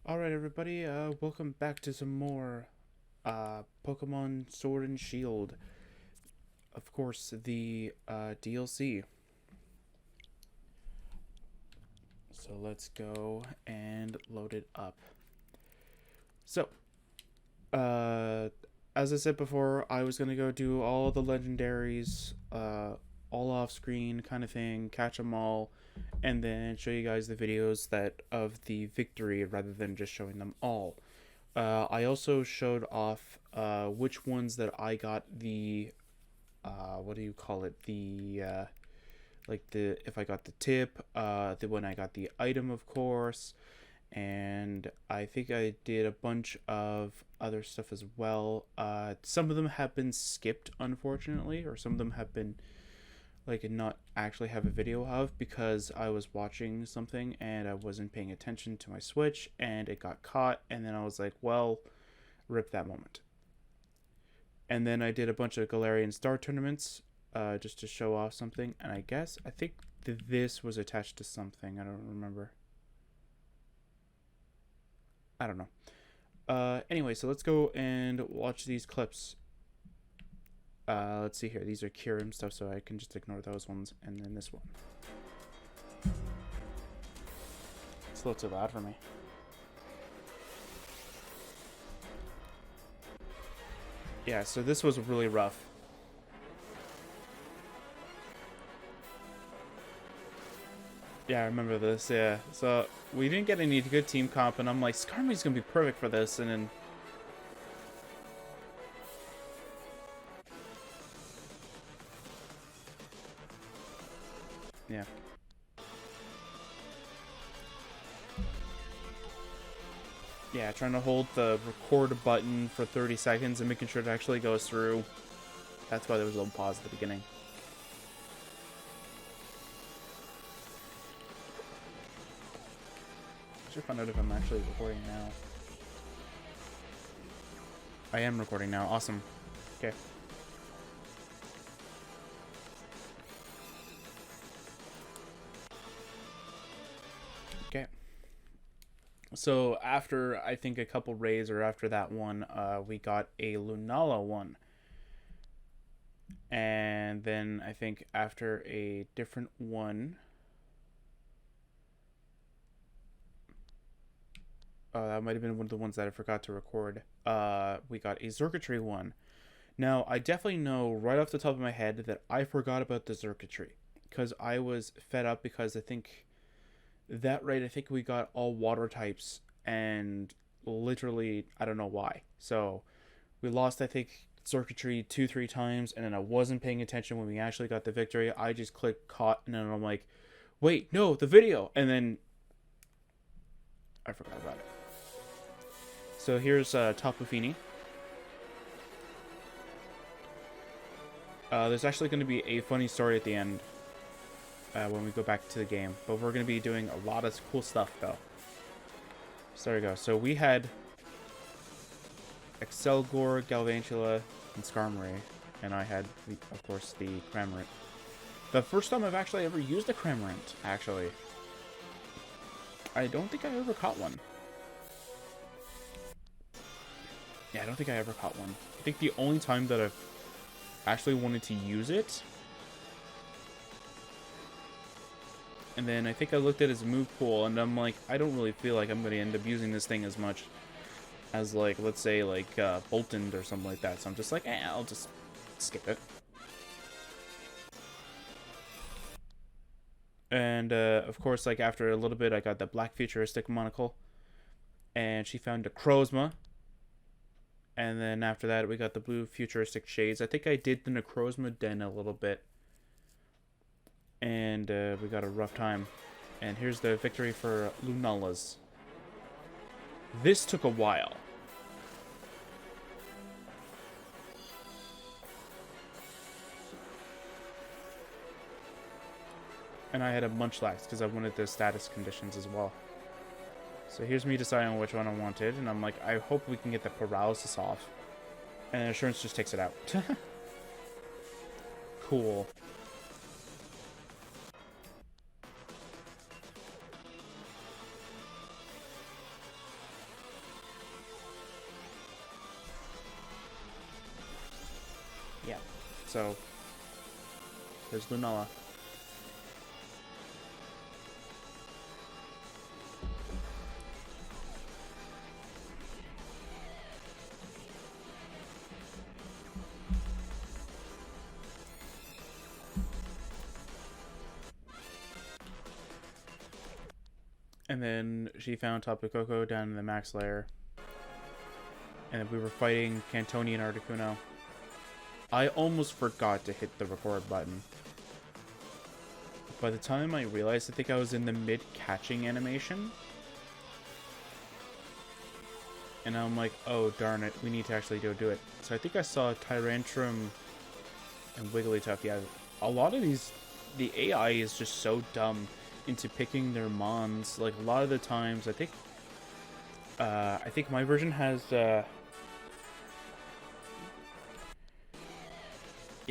Alright everybody, welcome back to some more Pokemon Sword and Shield. Of course, the DLC. So let's go and load it up. So, as I said before, I was going to go do all the legendaries, all off screen kind of thing, catch them all, and then show you guys the videos of the victory rather than just showing them all. I also showed off which ones that I got the what do you call it, the if I got the tip, the when I got the item, of course, and I think I did a bunch of other stuff as well. Some of them have been skipped, unfortunately, or some of them have been not actually have a video of because I was watching something and I wasn't paying attention to my Switch and it got caught, and then I was like, well, rip that moment. And then I did a bunch of Galarian Star tournaments just to show off something, and I think this was attached to something. I don't remember. I don't know. Anyway, so let's go and watch these clips. Let's see here. These are Kyurem stuff, so I can just ignore those ones. And then this one. It's a little too loud for me. Yeah, so this was really rough. Yeah, I remember this, yeah. So, we didn't get any good team comp, and I'm like, Skarmory's gonna be perfect for this, and then... yeah. Yeah, trying to hold the record button for 30 seconds and making sure it actually goes through. That's why there was a little pause at the beginning. I should find out if I'm actually recording now. I am recording now. Awesome. Okay. Okay. So after, I think, a couple raids, or after that one, we got a Lunala one. And then I think after a different one... that might have been one of the ones that I forgot to record. We got a Xurkitree one. Now, I definitely know right off the top of my head that I forgot about the Xurkitree. Because I was fed up because I think... I think we got all water types, and literally, I don't know why. So, we lost, I think, Xurkitree 2-3 times, and then I wasn't paying attention when we actually got the victory. I just clicked caught, and then I'm like, wait, no, the video! And then, I forgot about it. So here's Tapu Fini. There's actually going to be a funny story at the end. When we go back to the game. But we're going to be doing a lot of cool stuff, though. So there we go. So we had Excelgor, Galvantula, and Skarmory. And I had, of course, the Cramorant. The first time I've actually ever used a Cramorant, actually. I don't think I ever caught one. Yeah, I don't think I ever caught one. I think the only time that I've actually wanted to use it... and then I think I looked at his move pool, and I'm like, I don't really feel like I'm going to end up using this thing as much as, let's say, Boltund or something like that. So I'm just like, I'll just skip it. And, of course, after a little bit, I got the Black Futuristic Monocle. And she found a Necrozma. And then after that, we got the Blue Futuristic Shades. I think I did the Necrozma Den a little bit. And we got a rough time. And here's the victory for Lunala's. This took a while. And I had a Munchlax because I wanted the status conditions as well. So here's me deciding on which one I wanted. And I'm like, I hope we can get the paralysis off. And Assurance just takes it out. Cool. So, there's Lunala. And then she found Tapu Koko down in the max layer. And we were fighting Cantoni and Articuno. I almost forgot to hit the record button. By the time I realized, I think I was in the mid-catching animation. And I'm like, oh darn it, we need to actually do it. So I think I saw Tyrantrum and Wigglytuff. Yeah, a lot of these, the AI is just so dumb into picking their mons. Like a lot of the times, I think my version has yeah,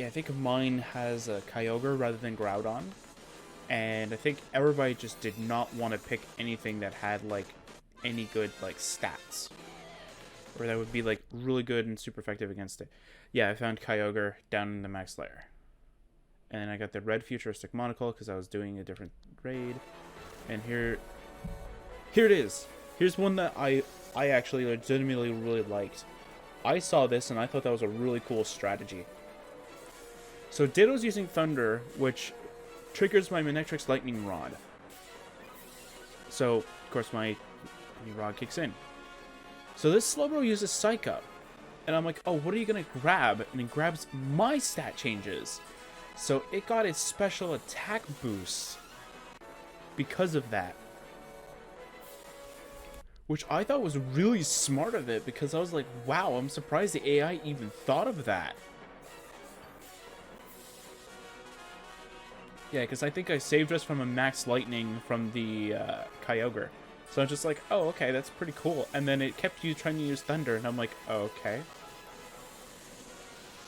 I think mine has a Kyogre rather than Groudon, and I think everybody just did not want to pick anything that had like any good like stats, or that would be like really good and super effective against it. Yeah, I found Kyogre down in the max layer. And then I got the red futuristic monocle because I was doing a different raid. And here it is. Here's one that I actually legitimately really liked. I saw this and I thought that was a really cool strategy. So Ditto's using Thunder, which triggers my Manectrix Lightning Rod. So, of course, my rod kicks in. So this Slowbro uses Psych Up. And I'm like, oh, what are you going to grab? And it grabs my stat changes. So it got its special attack boost because of that. Which I thought was really smart of it, because I was like, wow, I'm surprised the AI even thought of that. Yeah, because I think I saved us from a max lightning from the Kyogre. So I'm just like, oh, okay, that's pretty cool. And then it kept trying to use Thunder, and I'm like, oh, okay.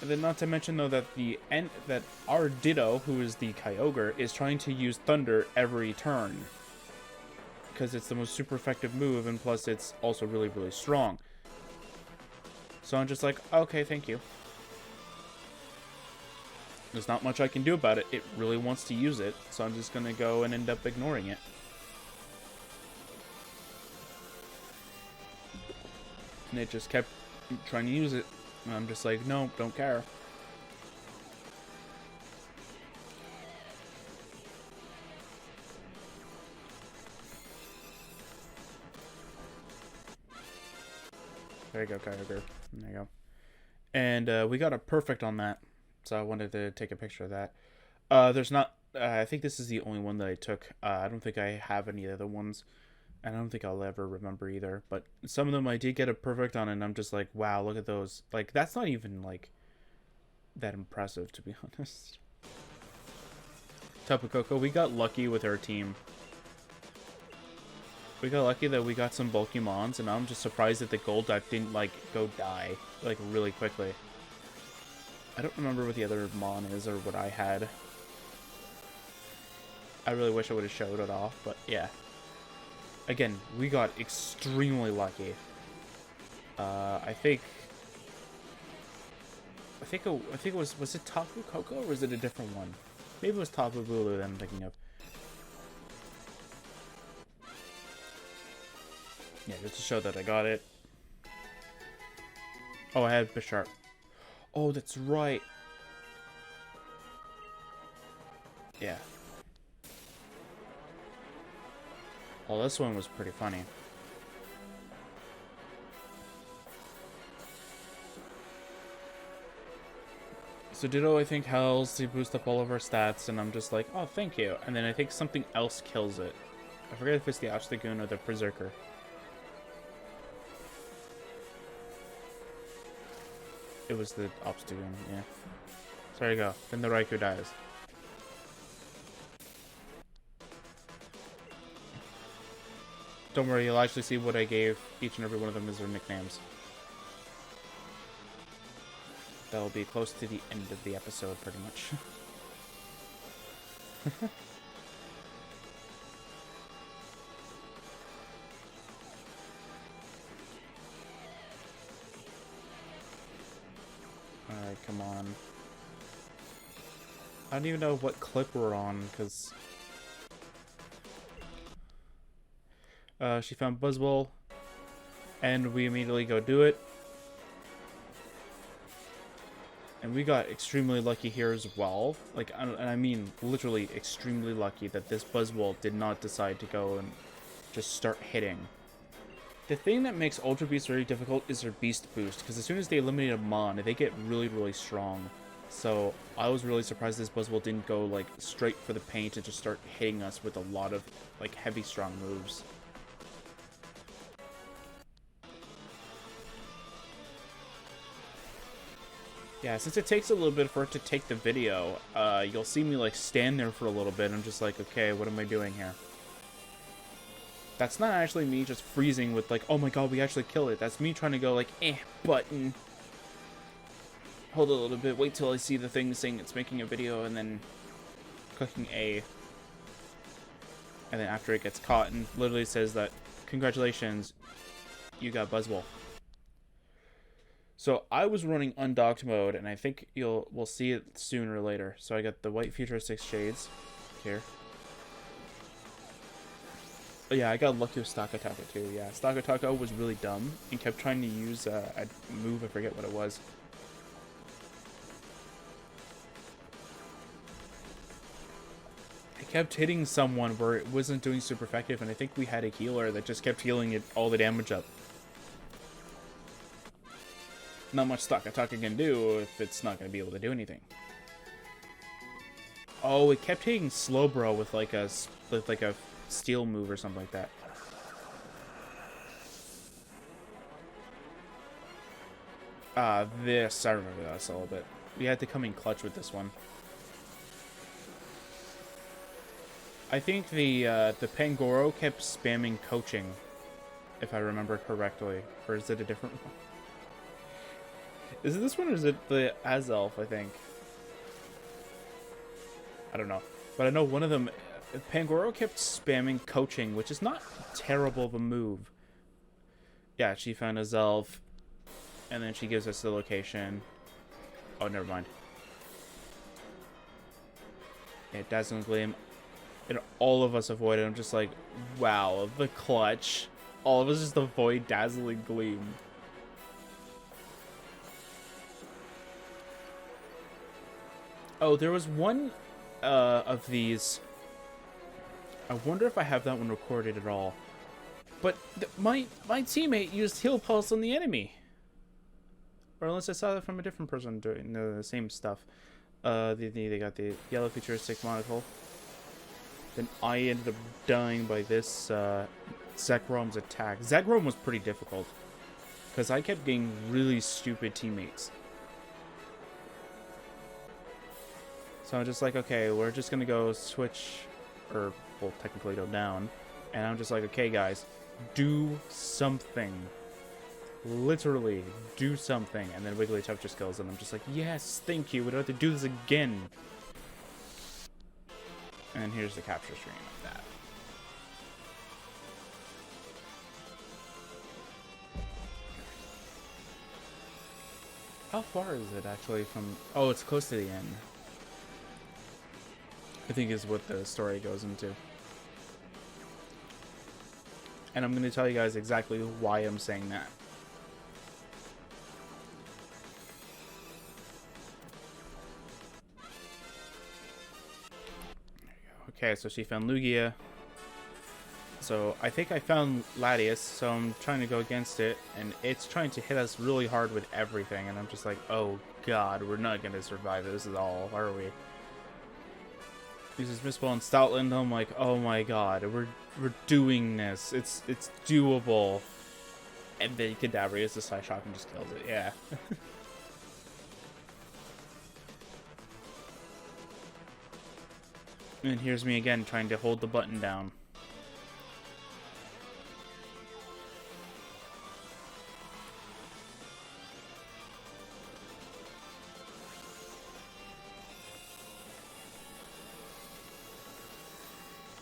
And then not to mention, though, that that our Ditto, who is the Kyogre, is trying to use Thunder every turn. Because it's the most super effective move, and plus it's also really, really strong. So I'm just like, okay, thank you. There's not much I can do about it. It really wants to use it, so I'm just going to go and end up ignoring it. And it just kept trying to use it. And I'm just like, no, don't care. There you go, Kyogre. There you go. And we got a perfect on that. So I wanted to take a picture of that. There's not... I think this is the only one that I took. I don't think I have any other ones. And I don't think I'll ever remember either. But some of them I did get a perfect on, and I'm just like, wow, look at those. Like, that's not even, like, that impressive, to be honest. Tapu Koko, we got lucky with our team. We got lucky that we got some bulky mons, and I'm just surprised that the gold dive didn't, like, go die, like, really quickly. I don't remember what the other mon is, or what I had. I really wish I would have showed it off, but yeah. Again, we got extremely lucky. I think it was it Tapu Koko, or was it a different one? Maybe it was Tapu Bulu that I'm thinking of. Yeah, just to show that I got it. Oh, I had Bisharp. Oh, that's right. Yeah. Well, this one was pretty funny. So Ditto, I think, hells to boost up all of our stats, and I'm just like, oh, thank you. And then I think something else kills it. I forget if it's the Obstagoon or the Berserker. It was the Obstagoon, yeah. So there you go. Then the Raikou dies. Don't worry, you'll actually see what I gave each and every one of them as their nicknames. That'll be close to the end of the episode, pretty much. Alright, come on. I don't even know what clip we're on, because... she found Buzzwole, and we immediately go do it. And we got extremely lucky here as well. Like, and I mean literally extremely lucky that this Buzzwole did not decide to go and just start hitting. The thing that makes Ultra Beast very difficult is their Beast Boost, because as soon as they eliminate a Mon, they get really, really strong. So I was really surprised this Buzzwole didn't go like straight for the paint and just start hitting us with a lot of like heavy, strong moves. Yeah, since it takes a little bit for it to take the video, you'll see me like stand there for a little bit. I'm just like, okay, what am I doing here? That's not actually me just freezing with like, oh my god, we actually killed it. That's me trying to go like, button. Hold a little bit, wait till I see the thing saying it's making a video, and then clicking A. And then after it gets caught and literally says that, congratulations, you got Buzzwole. So I was running undocked mode, and I think we'll see it sooner or later. So I got the white futuristic shades here. Oh yeah, I got lucky with Stock Attacker too. Yeah, Stock Attacker was really dumb and kept trying to use a move. I forget what it was. It kept hitting someone where it wasn't doing super effective, and I think we had a healer that just kept healing it all the damage up. Not much Stock Attacker can do if it's not going to be able to do anything. Oh, it kept hitting Slowbro with like a steel move or something like that. This, I remember this a little bit. We had to come in clutch with this one. I think the Pangoro kept spamming coaching, if I remember correctly. Or is it a different one? Is it this one or is it the Azelf, I think? I don't know. But I know one of them, Pangoro kept spamming coaching, which is not terrible of a move. Yeah, she found Azelf, and then she gives us the location. Oh, never mind. Yeah, Dazzling Gleam. And all of us avoided. I'm just like, wow, the clutch. All of us just avoid Dazzling Gleam. Oh, there was one of these. I wonder if I have that one recorded at all. But my teammate used Heal Pulse on the enemy. Or unless I saw that from a different person doing the same stuff. They got the yellow futuristic monocle. Then I ended up dying by this Zekrom's attack. Zekrom was pretty difficult, because I kept getting really stupid teammates. So I'm just like, okay, we're just gonna go switch, or well, technically go down. And I'm just like, okay, guys, do something. Literally, do something. And then Wigglytuff just kills, and I'm just like, yes, thank you. We don't have to do this again. And here's the capture screen of that. How far is it actually from... Oh, it's close to the end. I think is what the story goes into. And I'm going to tell you guys exactly why I'm saying that. Okay, so she found Lugia. So I think I found Latias, so I'm trying to go against it, and it's trying to hit us really hard with everything, and I'm just like, oh god, we're not going to survive this at all, are we? Uses Mistball and Stoutland, I'm like, oh my god, we're doing this. It's doable. And then Kadabra the Side Shock and just kills it, yeah. And here's me again trying to hold the button down.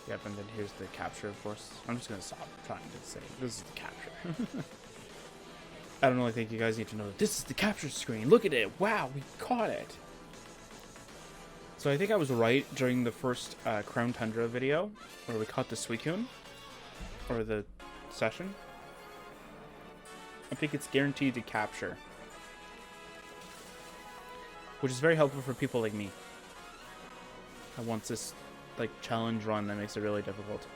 Yep, and then here's the capture, of course. I'm just gonna stop trying to say this is the capture. I don't really think you guys need to know that this is the capture screen. Look at it. Wow, we caught it. So I think I was right during the first Crown Tundra video, where we caught the Suicune, or the session. I think it's guaranteed to capture, which is very helpful for people like me that wants this like challenge run that makes it really difficult.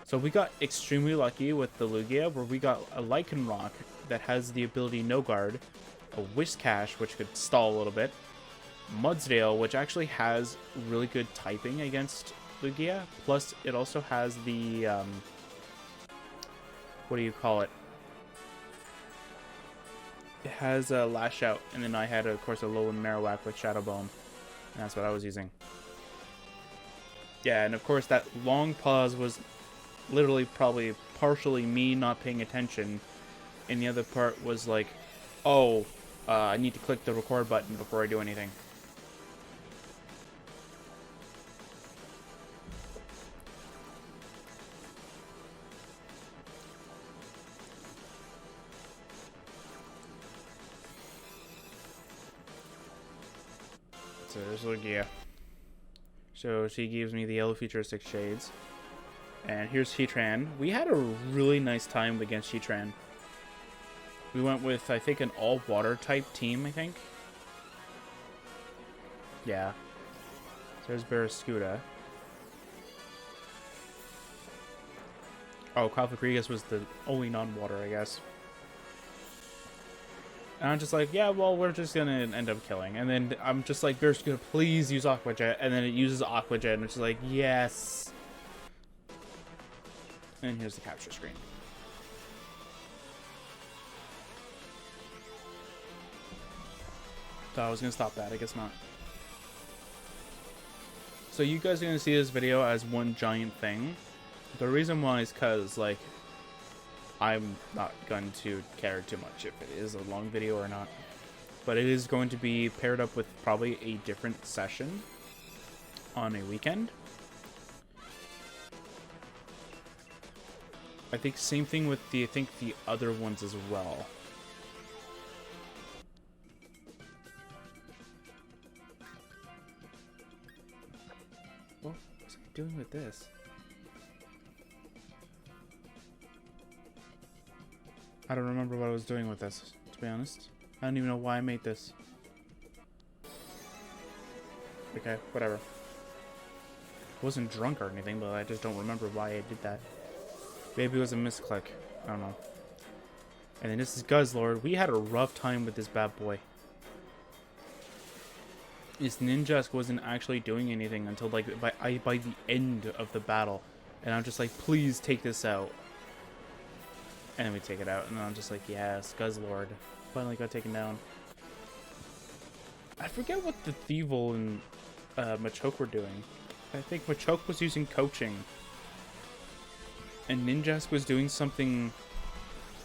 So we got extremely lucky with the Lugia, where we got a Lycanroc that has the ability No Guard, a Whiscash, which could stall a little bit, Mudsdale, which actually has really good typing against Lugia, plus it also has the, what do you call it? It has a Lash Out, and then I had, of course, a Alolan Marowak with Shadow Bone, and that's what I was using. Yeah, and of course that long pause was literally probably partially me not paying attention, and the other part was like, oh, I need to click the record button before I do anything. So there's Lugia. So she gives me the Yellow Futuristic Shades. And here's Heatran. We had a really nice time against Heatran. We went with, I think, an all-water type team, I think. Yeah. So there's Barraskewda. Oh, Cofagrigus was the only non-water, I guess. And I'm just like, yeah, well, we're just gonna end up killing. And then I'm just like, Barraskewda, please use Aqua Jet. And then it uses Aqua Jet, and it's just like, yes. And here's the capture screen. Thought I was gonna stop that, I guess not. So you guys are gonna see this video as one giant thing. The reason why is because, like, I'm not going to care too much if it is a long video or not. But it is going to be paired up with probably a different session on a weekend. I think same thing with the other ones as well. What was I doing with this? I don't remember what I was doing with this, to be honest. I don't even know why I made this. Okay, whatever. I wasn't drunk or anything, but I just don't remember why I did that. Maybe it was a misclick. I don't know. And then this is Guzzlord. We had a rough time with this bad boy. This Ninjask wasn't actually doing anything until like by the end of the battle. And I'm just like, please take this out. And then we take it out, and I'm just like, yes, Guzzlord. Finally got taken down. I forget what the Thievul and Machoke were doing. I think Machoke was using Coaching. And Ninjask was doing something...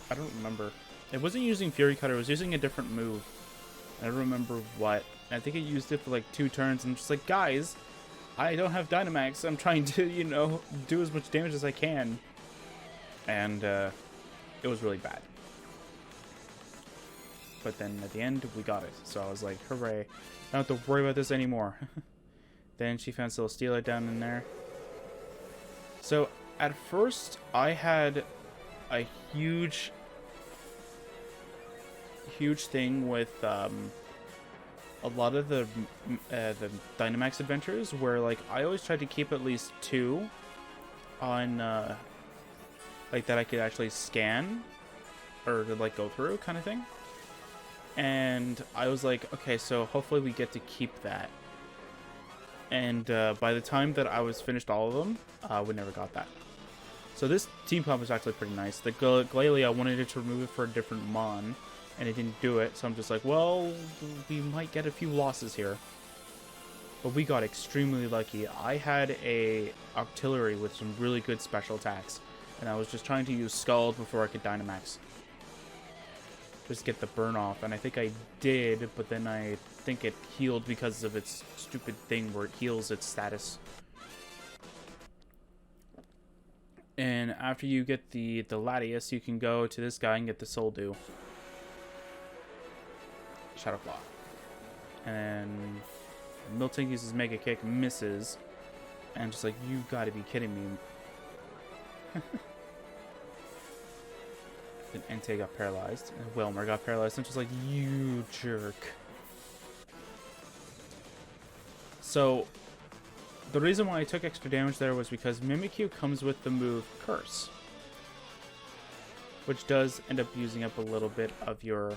I don't remember. It wasn't using Fury Cutter, it was using a different move. I don't remember what. I think it used it for like 2 turns, and I'm just like, guys, I don't have Dynamax. I'm trying to, you know, do as much damage as I can. And, it was really bad. But then at the end, we got it. So I was like, hooray. I don't have to worry about this anymore. Then she found Celesteela down in there. So at first, I had a huge thing with a lot of the Dynamax adventures where, like, I always tried to keep at least 2 on like that I could actually scan or like go through kind of thing. And I was like, okay, so hopefully we get to keep that. And by the time that I was finished all of them, we never got that. So this team comp was actually pretty nice. The Glalie, I wanted it to remove it for a different Mon, and it didn't do it. So I'm just like, well, we might get a few losses here. But we got extremely lucky. I had a Octillery with some really good special attacks. And I was just trying to use Scald before I could Dynamax. Just get the burn off. And I think I did, but then I think it healed because of its stupid thing where it heals its status. And after you get the Latias, you can go to this guy and get the Soul Dew. Shadow Claw. And Miltank uses Mega Kick, misses. And I'm just like, you gotta be kidding me. Then Entei got paralyzed. And Wilmer got paralyzed. I'm just like, you jerk. So, the reason why I took extra damage there was because Mimikyu comes with the move Curse, which does end up using up a little bit of your,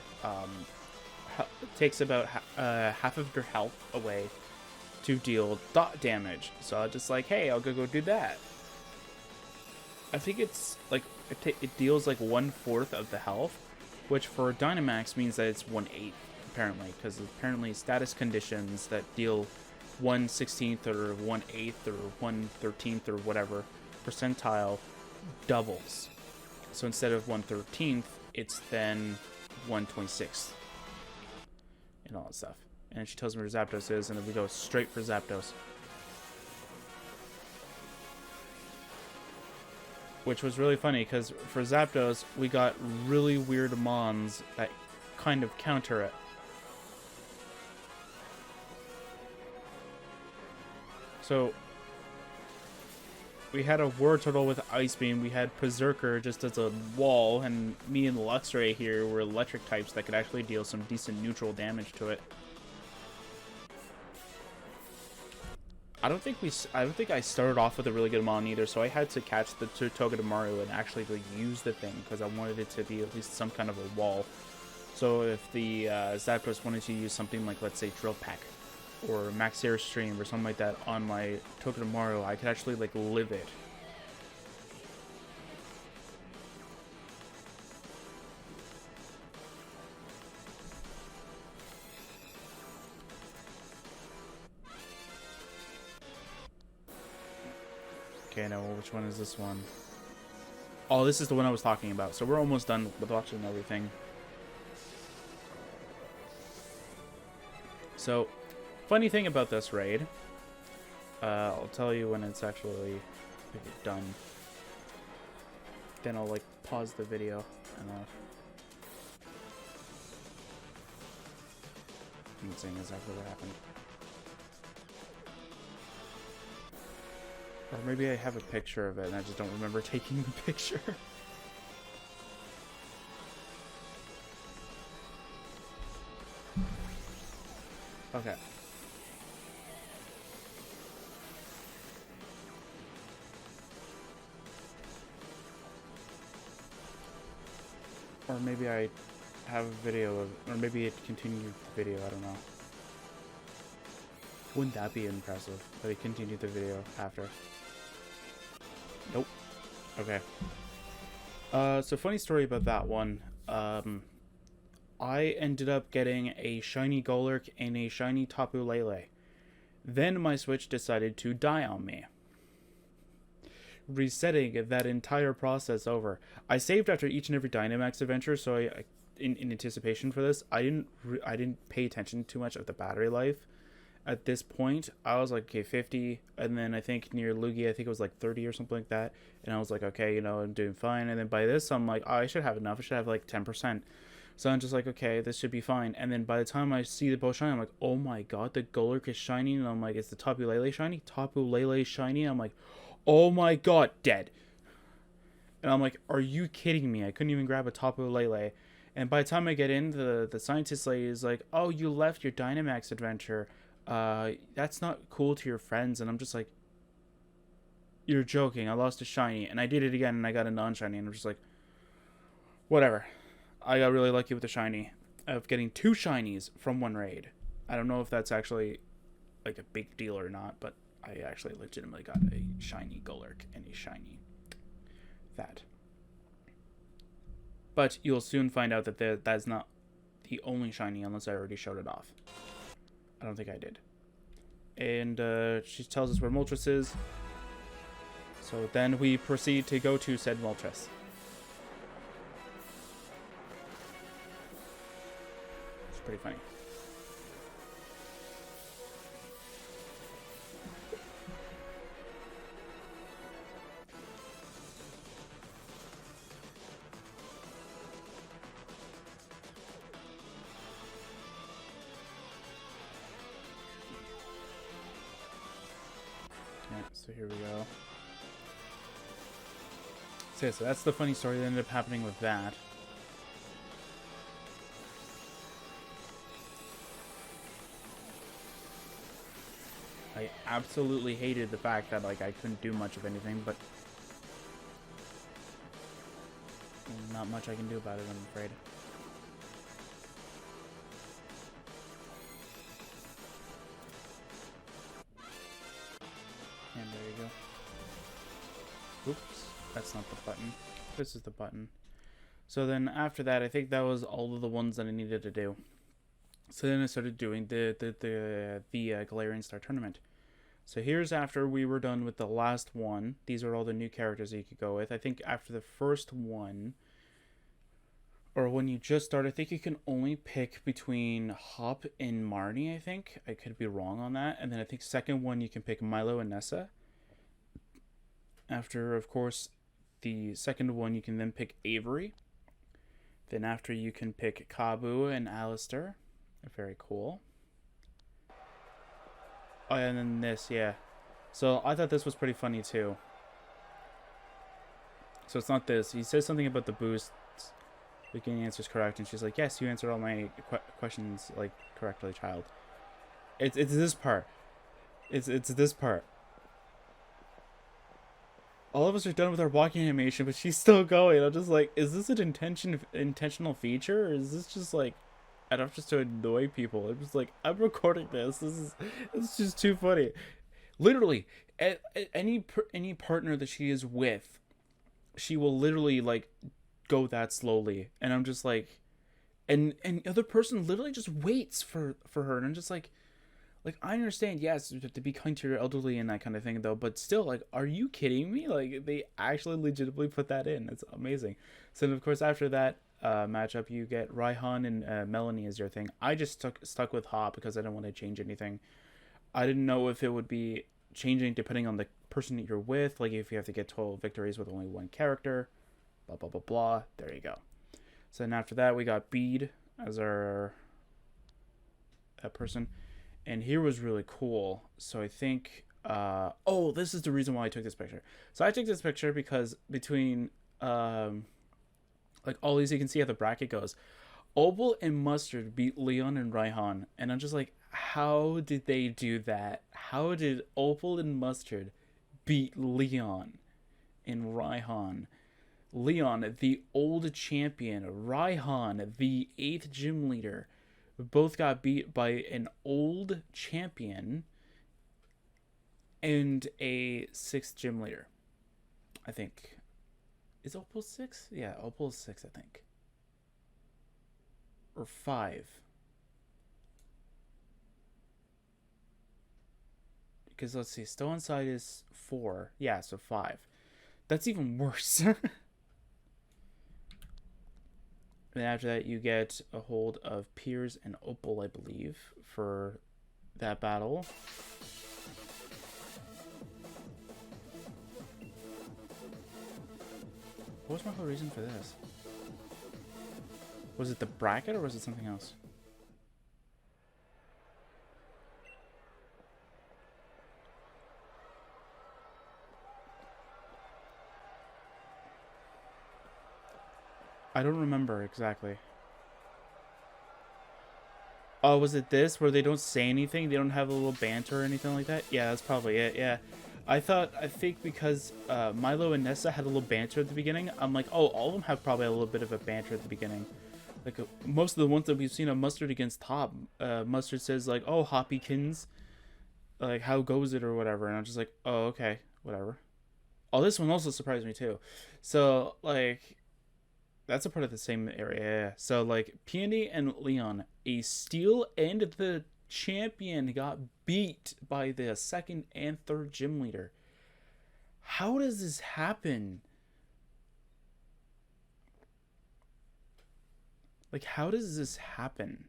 takes about half of your health away to deal dot damage. So I was just like, hey, I'll go do that. I think it's like, it deals like 1/4 of the health, which for Dynamax means that it's 1/8, apparently, because apparently status conditions that deal 1/16 or 1/8 or 1/13 or whatever percentile doubles. So instead of 1/13, it's then 1/26 and all that stuff. And she tells me where Zapdos is, and then we go straight for Zapdos. Which was really funny, because for Zapdos, we got really weird Mons that kind of counter it. So, we had a Wartortle with Ice Beam, we had Berserker just as a wall, and me and Luxray here were electric types that could actually deal some decent neutral damage to it. I don't think I started off with a really good Mon either, so I had to catch the Togedemaru and actually use the thing, because I wanted it to be at least some kind of a wall. So if the Zapdos wanted to use something like, let's say, Drill Peck, or Max Airstream, or something like that on my Togedemaru, I could actually, like, live it. Okay, now which one is this one? Oh, this is the one I was talking about. So we're almost done with watching everything. So, funny thing about this raid, I'll tell you when it's actually done. Then I'll like pause the video and I'll. I'm saying exactly what happened. Or maybe I have a picture of it and I just don't remember taking the picture. Okay. Or maybe I have a video of, or maybe it continued the video, I don't know. Wouldn't that be impressive, that it continued the video after? Nope. Okay. So funny story about that one. I ended up getting a shiny Golurk and a shiny Tapu Lele. Then my Switch decided to die on me, resetting that entire process over. I saved after each and every Dynamax adventure, so I in anticipation for this, I didn't pay attention too much of the battery life. At this point, I was like, okay, 50, and then I think near Lugia, I think it was like 30 or something like that, and I was like, okay, you know, I'm doing fine, and then by this, I'm like, oh, I should have enough, I should have like 10%, so I'm just like, okay, this should be fine, and then by the time I see the bow shiny, I'm like, oh my god, the Golurk is shiny, and I'm like, is the Tapu Lele shiny? Tapu Lele shiny? I'm like, oh my god, dead. And I'm like, are you kidding me? I couldn't even grab a Tapu Lele, and by the time I get in, the scientist lady is like, oh, you left your Dynamax adventure, that's not cool to your friends. And I'm just like, you're joking, I lost a shiny, and I did it again and I got a non-shiny, and I'm just like, whatever. I got really lucky with the shiny of getting 2 shinies from one raid. I don't know if that's actually like a big deal or not, but I actually legitimately got a shiny Golurk and a shiny that. But you'll soon find out that that's not the only shiny unless I already showed it off. I don't think I did. And she tells us where Moltres is. So then we proceed to go to said Moltres. It's pretty funny. So here we go. So, yeah, so that's the funny story that ended up happening with that. I absolutely hated the fact that, like, I couldn't do much of anything, but not much I can do about it, I'm afraid. And there you go. Oops, that's not the button. This is the button. So then after that, I think that was all of the ones that I needed to do. So then I started doing the Xilestar tournament. So here's after we were done with the last one. These are all the new characters that you could go with. I think after the first one, or when you just start, I think you can only pick between Hop and Marnie, I think. I could be wrong on that. And then I think second one, you can pick Milo and Nessa. After, of course, the second one, you can then pick Avery. Then after, you can pick Kabu and Xilestar. Very cool. Oh, and then this, yeah. So I thought this was pretty funny too. So it's not this. He says something about the boosts. Beginning answers correct, and she's like, "Yes, you answered all my questions like correctly, child." It's this part. It's this part. All of us are done with our walking animation, but she's still going. I'm just like, is this an intentional feature, or is this just like, I don't just to annoy people? I'm just like, I'm recording this. It's just too funny. Literally, any partner that she is with, she will literally like go that slowly, and I'm just like, and the other person literally just waits for her, and I'm just like I understand, yes, you have to be kind to your elderly and that kind of thing though, but still, like, are you kidding me? Like, they actually legitimately put that in. It's amazing. So then, of course, after that matchup, you get Raihan and Melanie as your thing. I just stuck with Hop because I didn't want to change anything. I didn't know if it would be changing depending on the person that you're with, like if you have to get 12 victories with only one character, blah blah blah blah. There you go. So then after that, we got Bede as our person. And here was really cool. So I think, oh, this is the reason why I took this picture. So I took this picture because between, like all these, you can see how the bracket goes. Opal and Mustard beat Leon and Raihan. And I'm just like, how did they do that? How did Opal and Mustard beat Leon and Raihan? Leon, the old champion. Raihan, the 8th gym leader. Both got beat by an old champion and a 6th gym leader. I think. Is Opal 6? Yeah, Opal's 6, I think. Or 5. Because let's see, Still Inside is 4. Yeah, so 5. That's even worse. And after that, you get a hold of Piers and Opal, I believe, for that battle. What was my whole reason for this? Was it the bracket or was it something else? I don't remember exactly. Oh, was it this where they don't say anything? They don't have a little banter or anything like that? Yeah, that's probably it. Yeah. I think because Milo and Nessa had a little banter at the beginning, I'm like, oh, all of them have probably a little bit of a banter at the beginning. Like, most of the ones that we've seen of Mustard against Hop, Mustard says, like, oh, Hoppykins, like, how goes it or whatever. And I'm just like, oh, okay, whatever. Oh, this one also surprised me, too. So, like, that's a part of the same area. Yeah. So, like, Peony and Leon, a steal and the champion got beat by the 2nd and 3rd gym leader. How does this happen? Like, how does this happen?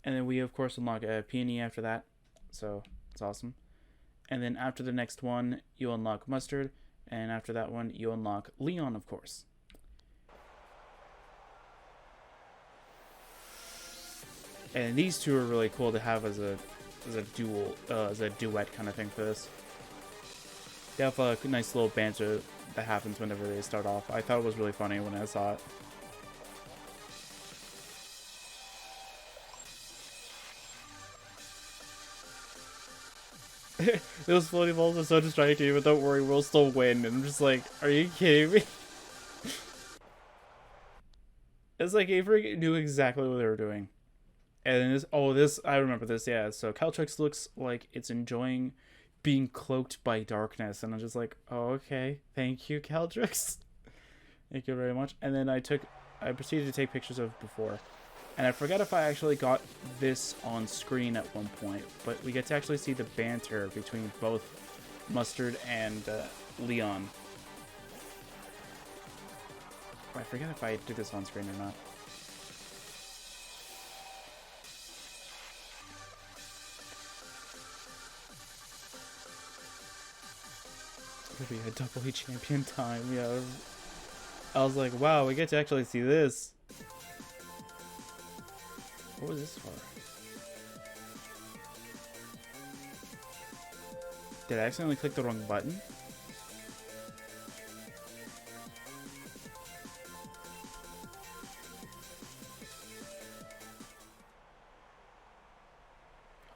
And then we, of course, unlock a Peony after that. So, it's awesome. And then after the next one, you unlock Mustard. And after that one, you unlock Leon, of course. And these two are really cool to have as a as a duel, as a duet kind of thing for this. They have a nice little banter that happens whenever they start off. I thought it was really funny when I saw it. Those floating balls are so distracting, but don't worry, we'll still win. And I'm just like, are you kidding me? It's like Avery knew exactly what they were doing. And this, I remember this, yeah. So Caltrix looks like it's enjoying being cloaked by darkness. And I'm just like, oh, okay. Thank you, Caltrix. Thank you very much. And then I proceeded to take pictures of before. And I forgot if I actually got this on screen at one point, but we get to actually see the banter between both Mustard and Leon. I forget if I did this on screen or not. It's gonna be a double E champion time, yeah. I was like, wow, we get to actually see this. What was this for? Did I accidentally click the wrong button?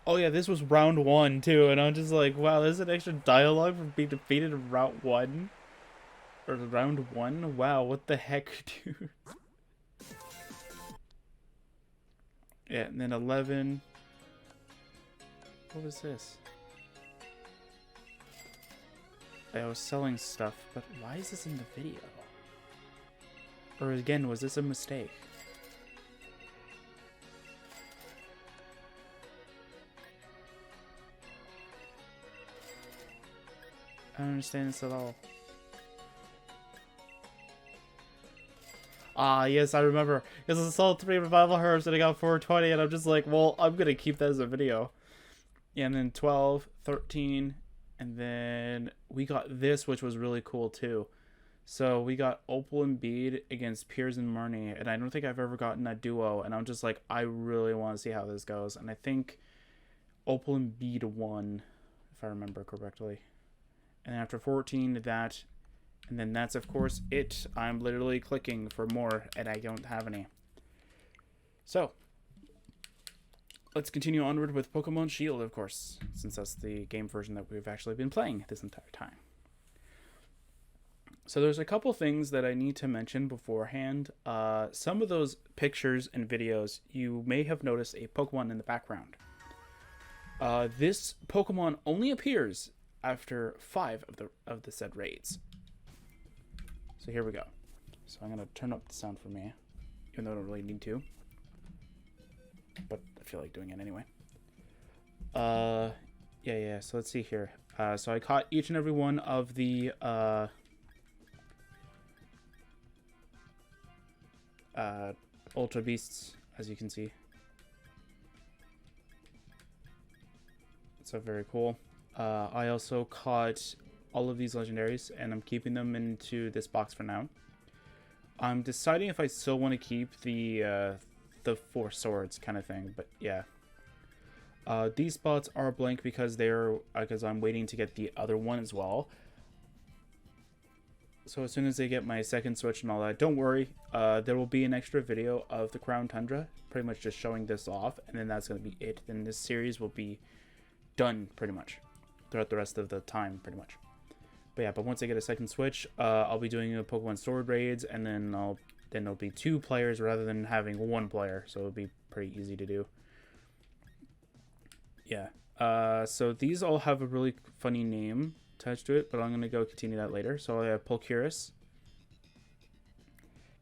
Oh yeah, this was round 1 too, and I'm just like, wow, there's an extra dialogue for being defeated in round 1? Or round 1? Wow, what the heck, dude? Yeah, and then 11. What was this? I was selling stuff, but why is this in the video? Or again, was this a mistake? I don't understand this at all. Ah, yes, I remember. Because I sold 3 revival herbs and I got 420, and I'm just like, well, I'm gonna keep that as a video. Yeah, and then 12, 13, and then we got this, which was really cool too. So we got Opal and Bede against Piers and Marnie, and I don't think I've ever gotten a duo, and I'm just like, I really want to see how this goes. And I think Opal and Bede won, if I remember correctly. And after 14, that... And then that's, of course, it. I'm literally clicking for more, and I don't have any. So, let's continue onward with Pokemon Shield, of course, since that's the game version that we've actually been playing this entire time. So there's a couple things that I need to mention beforehand. Some of those pictures and videos, you may have noticed a Pokemon in the background. This Pokemon only appears after 5 of the said raids. So here we go. So I'm going to turn up the sound for me, even though I don't really need to. But I feel like doing it anyway. Yeah, so let's see here. So I caught each and every one of the, Ultra Beasts, as you can see. So very cool. I also caught all of these legendaries, and I'm keeping them into this box for now. I'm deciding if I still want to keep the 4 swords kind of thing, but yeah. These spots are blank because I'm waiting to get the other one as well. So as soon as I get my second switch and all that, don't worry, there will be an extra video of the Crown Tundra, pretty much just showing this off, and then that's going to be it. Then this series will be done pretty much throughout the rest of the time, pretty much. But yeah, but once I get a second switch, I'll be doing a Pokemon Sword raids, and then there'll be 2 players rather than having 1 player, so it'll be pretty easy to do. Yeah. So these all have a really funny name attached to it, but I'm gonna go continue that later. So I have Pulcurus,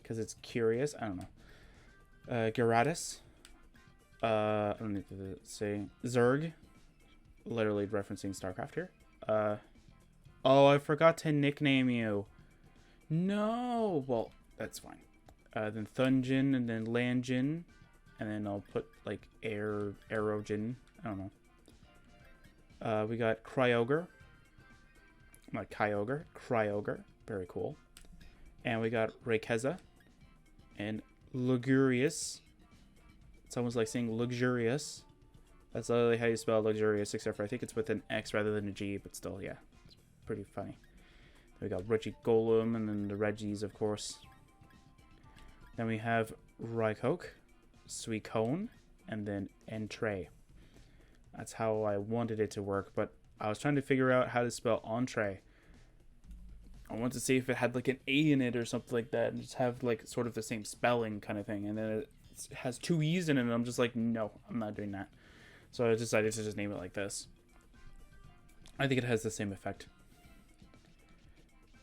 because it's curious. I don't know. Gyarados. I don't need to say Zerg. Literally referencing StarCraft here. Oh, I forgot to nickname you. No. Well, that's fine. Then Thunjin, and then Landjin, and then I'll put like Aerojin. I don't know. We got Kyogre. Not Kyogre. Kyogre. Very cool. And we got Rayquaza. And Luxurious. It's almost like saying luxurious. That's literally how you spell luxurious, except for I think it's with an X rather than a G, but still, yeah. It's pretty funny. Then we got Reggie Golem, and then the Reggies, of course. Then we have Rykoke, Suicune, and then Entree. That's how I wanted it to work, but I was trying to figure out how to spell Entree. I wanted to see if it had like an A in it or something like that, and just have like sort of the same spelling kind of thing. And then it has two E's in it, and I'm just like, no, I'm not doing that. So I decided to just name it like this. I think it has the same effect.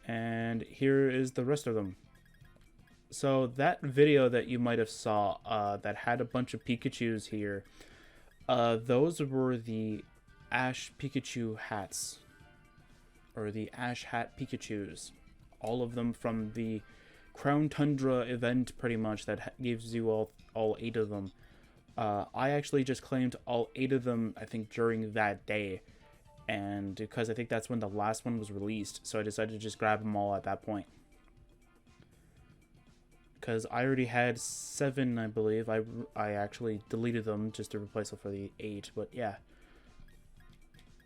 And here is the rest of them. So that video that you might have saw that had a bunch of Pikachus here, those were the Ash Pikachu hats. Or the Ash Hat Pikachus. All of them from the Crown Tundra event, pretty much, that gives you all 8 of them. I actually just claimed all 8 of them, I think, during that day. And because I think that's when the last one was released. So I decided to just grab them all at that point. Because I already had 7, I believe. I actually deleted them just to replace them for the 8. But yeah.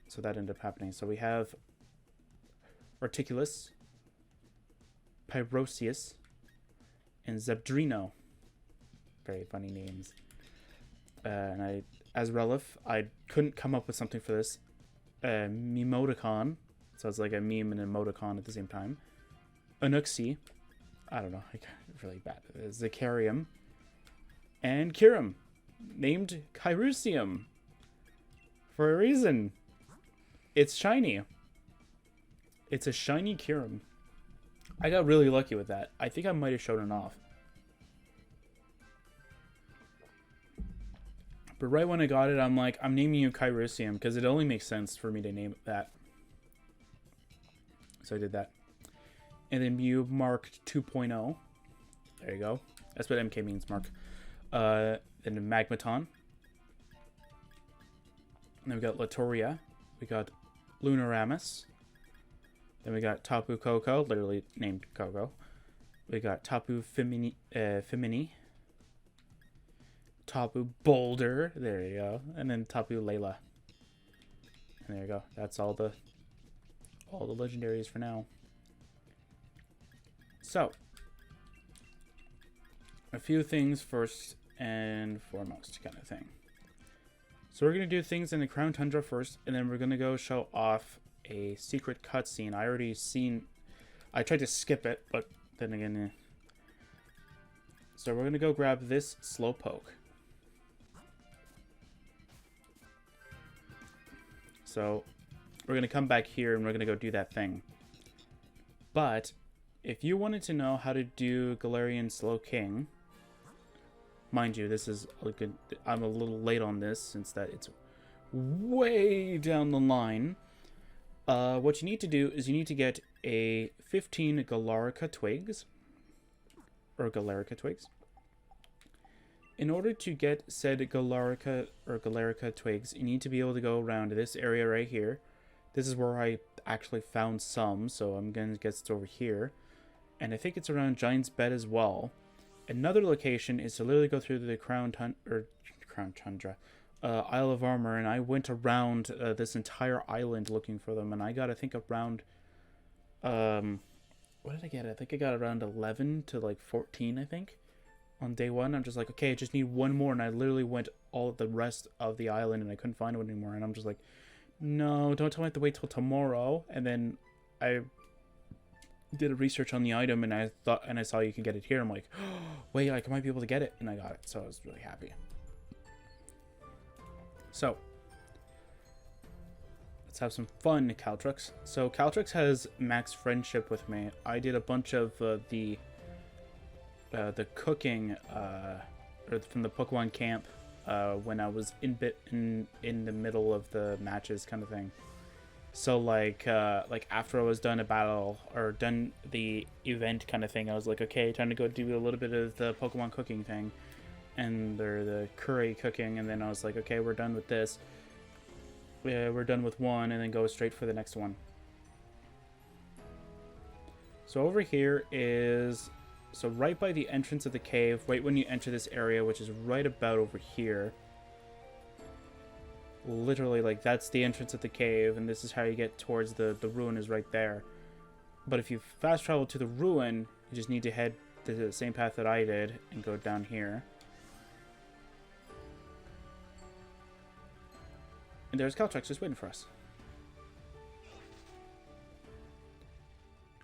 So that ended up happening. So we have Articulus, Pyrosius, and Zebdrino. Very funny names. And as Relief, I couldn't come up with something for this. Memoticon, so it's like a meme and an emoticon at the same time. Anuxie, I don't know, I got really bad. Zacharium, and Kyurem, named Kyrusium. For a reason. It's shiny. It's a shiny Kyurem. I got really lucky with that. I think I might have shown it off. But right when I got it, I'm like, I'm naming you Kyrusium because it only makes sense for me to name it that. So I did that. And then Mew Mark 2.0. There you go. That's what MK means, Mark. Then Magmaton. Then we got Latoria. We got Lunaramus. Then we got Tapu Koko, literally named Koko. We got Tapu Femini. Tapu Boulder. There you go. And then Tapu Layla. And there you go. That's all the legendaries for now. So, a few things first and foremost kind of thing. So we're going to do things in the Crown Tundra first, and then we're going to go show off a secret cutscene. I tried to skip it, but then again, So we're going to go grab this Slowpoke. So we're going to come back here and we're going to go do that thing. But if you wanted to know how to do Galarian Slowking, mind you, this is I'm a little late on this since that it's way down the line. What you need to do is you need to get a 15 Galarica Twigs. Or Galarica Twigs. In order to get said Galarica Twigs, you need to be able to go around this area right here. This is where I actually found some, so I'm going to get it over here. And I think it's around Giant's Bed as well. Another location is to literally go through the Crown Tundra, Isle of Armor, and I went around this entire island looking for them, and I got, I think, around, what did I get? I think I got around 11 to like 14, I think, on day one. I'm just like, okay, I just need one more, and I literally went all of the rest of the island, and I couldn't find one anymore, and I'm just like, no, don't tell me I have to wait till tomorrow. And then I did a research on the item, and I saw you can get it here. I'm like, oh, wait, like I might be able to get it, and I got it, so I was really happy. So let's have some fun, Caltrux. So Caltrux has max friendship with me. I did a bunch of the cooking from the Pokemon camp when I was in the middle of the matches kind of thing. So like after I was done a battle or done the event kind of thing, I was like, okay, time to go do a little bit of the Pokemon cooking thing, and the curry cooking, and then I was like, okay, we're done with this. We're done with one, and then go straight for the next one. So over here is, so right by the entrance of the cave, right when you enter this area, which is right about over here. Literally, like, that's the entrance of the cave, and this is how you get towards the ruin is right there. But if you fast travel to the ruin, you just need to head the same path that I did and go down here. And there's Caltrex just waiting for us.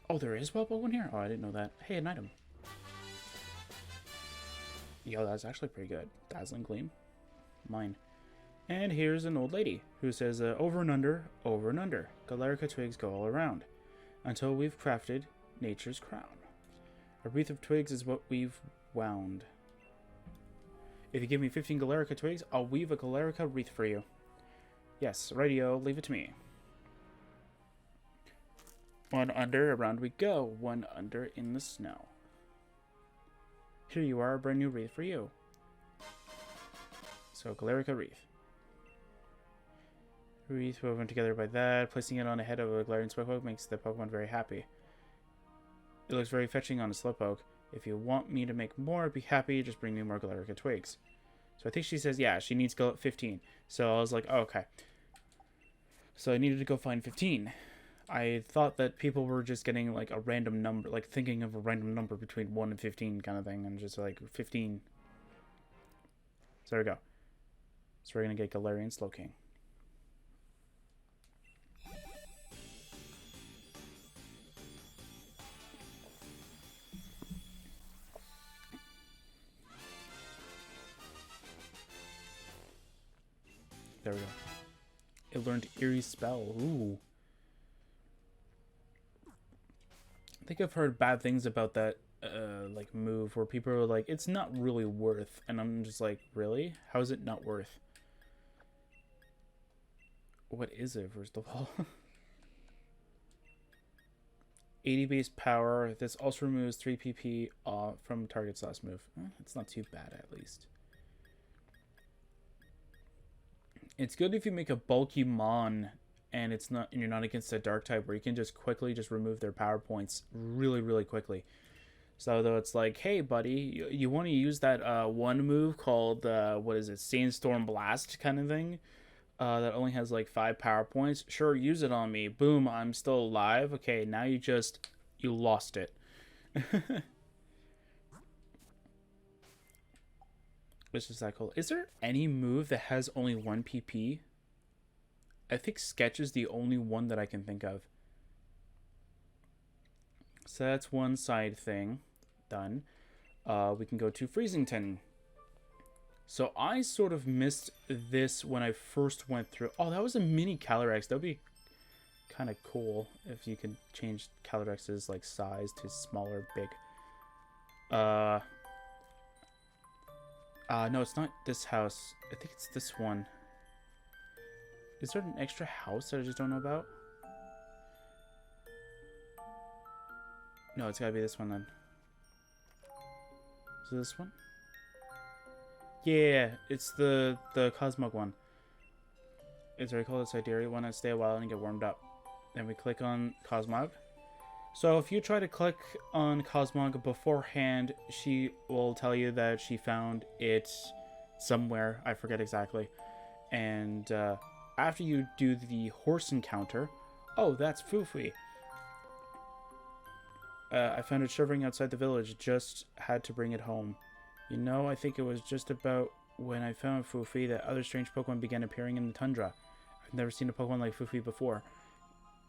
Oh, there is Whelpo in here? Oh, I didn't know that. Hey, an item. Yo, that's actually pretty good. Dazzling Gleam. Mine. And here's an old lady who says, over and under, Galerica twigs go all around, until we've crafted nature's crown. A wreath of twigs is what we've wound. If you give me 15 Galerica twigs, I'll weave a Galerica wreath for you. Yes, radio, leave it to me. One under, around we go. One under in the snow. Here you are, a brand new wreath for you. So, Galerica wreath. Wreath woven together by that. Placing it on the head of a Galarian Slowpoke makes the Pokemon very happy. It looks very fetching on a Slowpoke. If you want me to make more, I'd be happy. Just bring me more Galerica twigs. So I think she says, yeah, she needs 15. So I was like, oh, okay. So I needed to go find 15. I thought that people were just getting like a random number, like thinking of a random number between 1 and 15 kind of thing, and just like 15. So there we go. So we're going to get Galarian Slowking. There we go. It learned Eerie Spell. Ooh. I think I've heard bad things about that like move where people are like, it's not really worth, and I'm just like, really? How is it not worth? What is it, first of all? 80 base power. This also removes 3 PP from target's last move. It's not too bad, at least. It's good if you make a bulky Mon and you're not against a dark type where you can just quickly just remove their power points really quickly. So though it's like, hey buddy, you want to use that one move called what is it, Sandstorm Blast kind of thing, that only has like 5 power points. Sure, use it on me. Boom, I'm still alive. Okay, now you lost it. It's just that cool. Is there any move that has only 1 PP? I think Sketch is the only one that I can think of. So that's one side thing done. We can go to Freezington. So I sort of missed this when I first went through. Oh, that was a mini Calyrex. That would be kind of cool if you could change Calyrex's like size to smaller, big. No, it's not this house. I think it's this one. Is there an extra house that I just don't know about? No, it's gotta be this one then. Is it this one? Yeah, it's the Cosmog one. It's very cool. It's Siberia one. Stay a while and get warmed up. Then we click on Cosmog. So if you try to click on Cosmog beforehand, she will tell you that she found it somewhere. I forget exactly. And after you do the horse encounter, oh, that's Foofy. I found it shivering outside the village. Just had to bring it home. You know, I think it was just about when I found Foofy that other strange Pokemon began appearing in the Tundra. I've never seen a Pokemon like Foofy before.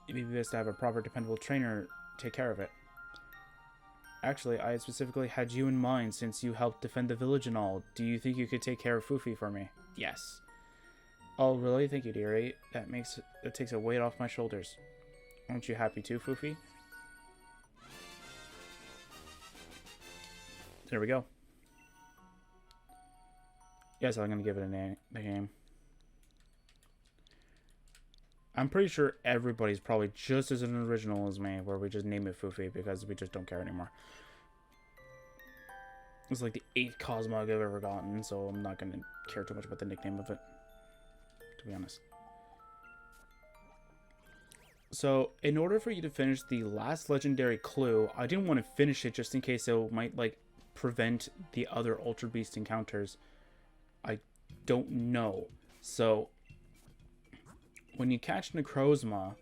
It'd be best to have a proper, dependable trainer take care of it. Actually, I specifically had you in mind since you helped defend the village and all. Do you think you could take care of Foofy for me? Yes. Oh, really? Thank you, dearie. That takes a weight off my shoulders. Aren't you happy too, Foofy? There we go. Yes, I'm gonna give it a name. I'm pretty sure everybody's probably just as an original as me, where we just name it Foofy because we just don't care anymore. It's like the 8th Cosmog I've ever gotten, so I'm not gonna care too much about the nickname of it, to be honest. So, in order for you to finish the last legendary clue, I didn't want to finish it just in case it might, like, prevent the other Ultra Beast encounters. I don't know. So, when you catch Necrozma,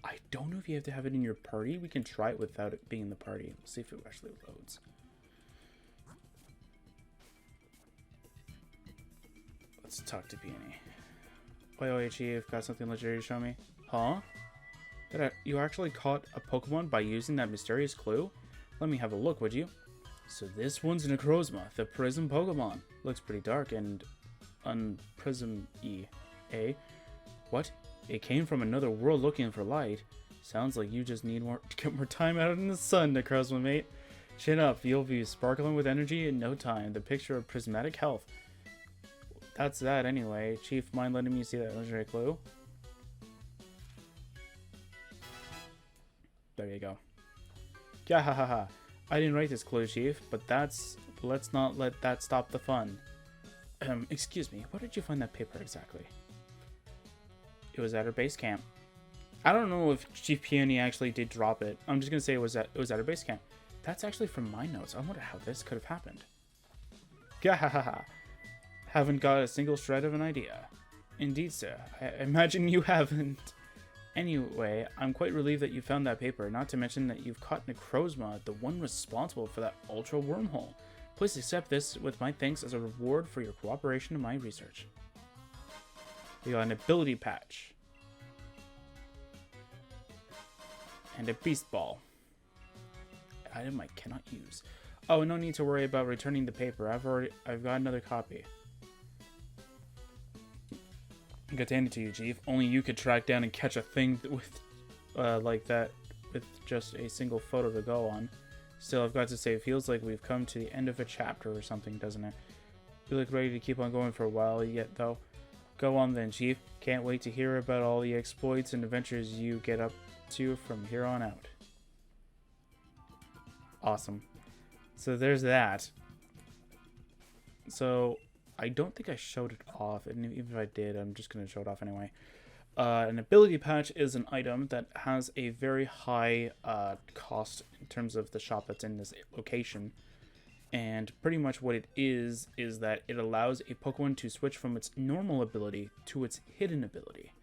I don't know if you have to have it in your party. We can try it without it being in the party. Let's see if it actually loads. Let's talk to Peony. Wait, Chief, got something legendary to show me? Huh? You actually caught a Pokemon by using that mysterious clue? Let me have a look, would you? So this one's Necrozma, the Prism Pokemon. Looks pretty dark and unprism-y, eh? What? It came from another world looking for light? Sounds like you just need to get more time out in the sun, Necrozma mate. Chin up, you'll be sparkling with energy in no time. The picture of prismatic health. That's that anyway. Chief, mind letting me see that legendary clue? There you go. Yeah, ha ha ha. I didn't write this clue, Chief, but let's not let that stop the fun. Excuse me, where did you find that paper exactly? It was at her base camp. I don't know if Chief Peony actually did drop it. I'm just gonna say it was at her base camp. That's actually from my notes. I wonder how this could have happened. Yeah, ha ha ha. Haven't got a single shred of an idea. Indeed, sir. I imagine you haven't. Anyway, I'm quite relieved that you found that paper, not to mention that you've caught Necrozma, the one responsible for that ultra wormhole. Please accept this with my thanks as a reward for your cooperation in my research. We got an ability patch. And a beast ball. Item I cannot use. Oh, no need to worry about returning the paper. I've got another copy. I got to hand it to you, Chief. Only you could track down and catch a thing with, like that, with just a single photo to go on. Still, I've got to say, it feels like we've come to the end of a chapter or something, doesn't it? You look ready to keep on going for a while yet, though. Go on then, Chief. Can't wait to hear about all the exploits and adventures you get up to from here on out. Awesome. So there's that. So I don't think I showed it off, and even if I did, I'm just going to show it off anyway. An ability patch is an item that has a very high cost in terms of the shop that's in this location. And pretty much what it is that it allows a Pokemon to switch from its normal ability to its hidden ability.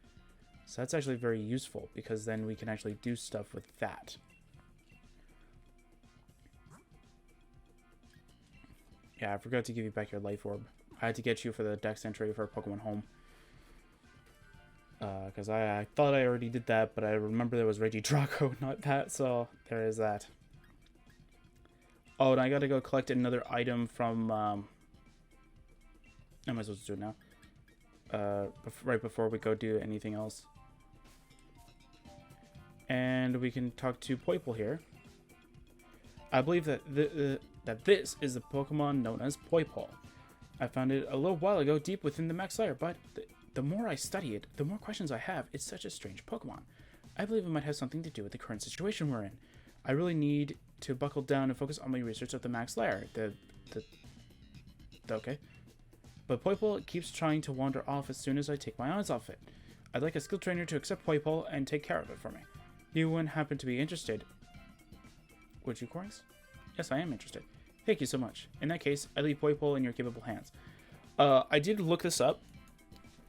So that's actually very useful, because then we can actually do stuff with that. Yeah, I forgot to give you back your life orb. I had to get you for the Dex entry for Pokemon Home. Because I thought I already did that, but I remember there was Regidrago, not that, so there is that. Oh, and I gotta go collect another item from, how am I supposed to do it now? Right before we go do anything else. And we can talk to Poipole here. I believe that that this is the Pokemon known as Poipole. I found it a little while ago deep within the Max Lair, but the more I study it, the more questions I have. It's such a strange Pokemon. I believe it might have something to do with the current situation we're in. I really need to buckle down and focus on my research of the Max Lair. Okay. But Poipole keeps trying to wander off as soon as I take my eyes off it. I'd like a skill trainer to accept Poipole and take care of it for me. You wouldn't happen to be interested, would you, Corings? Yes, I am interested. Thank you so much. In that case, I leave Poipole in your capable hands. I did look this up.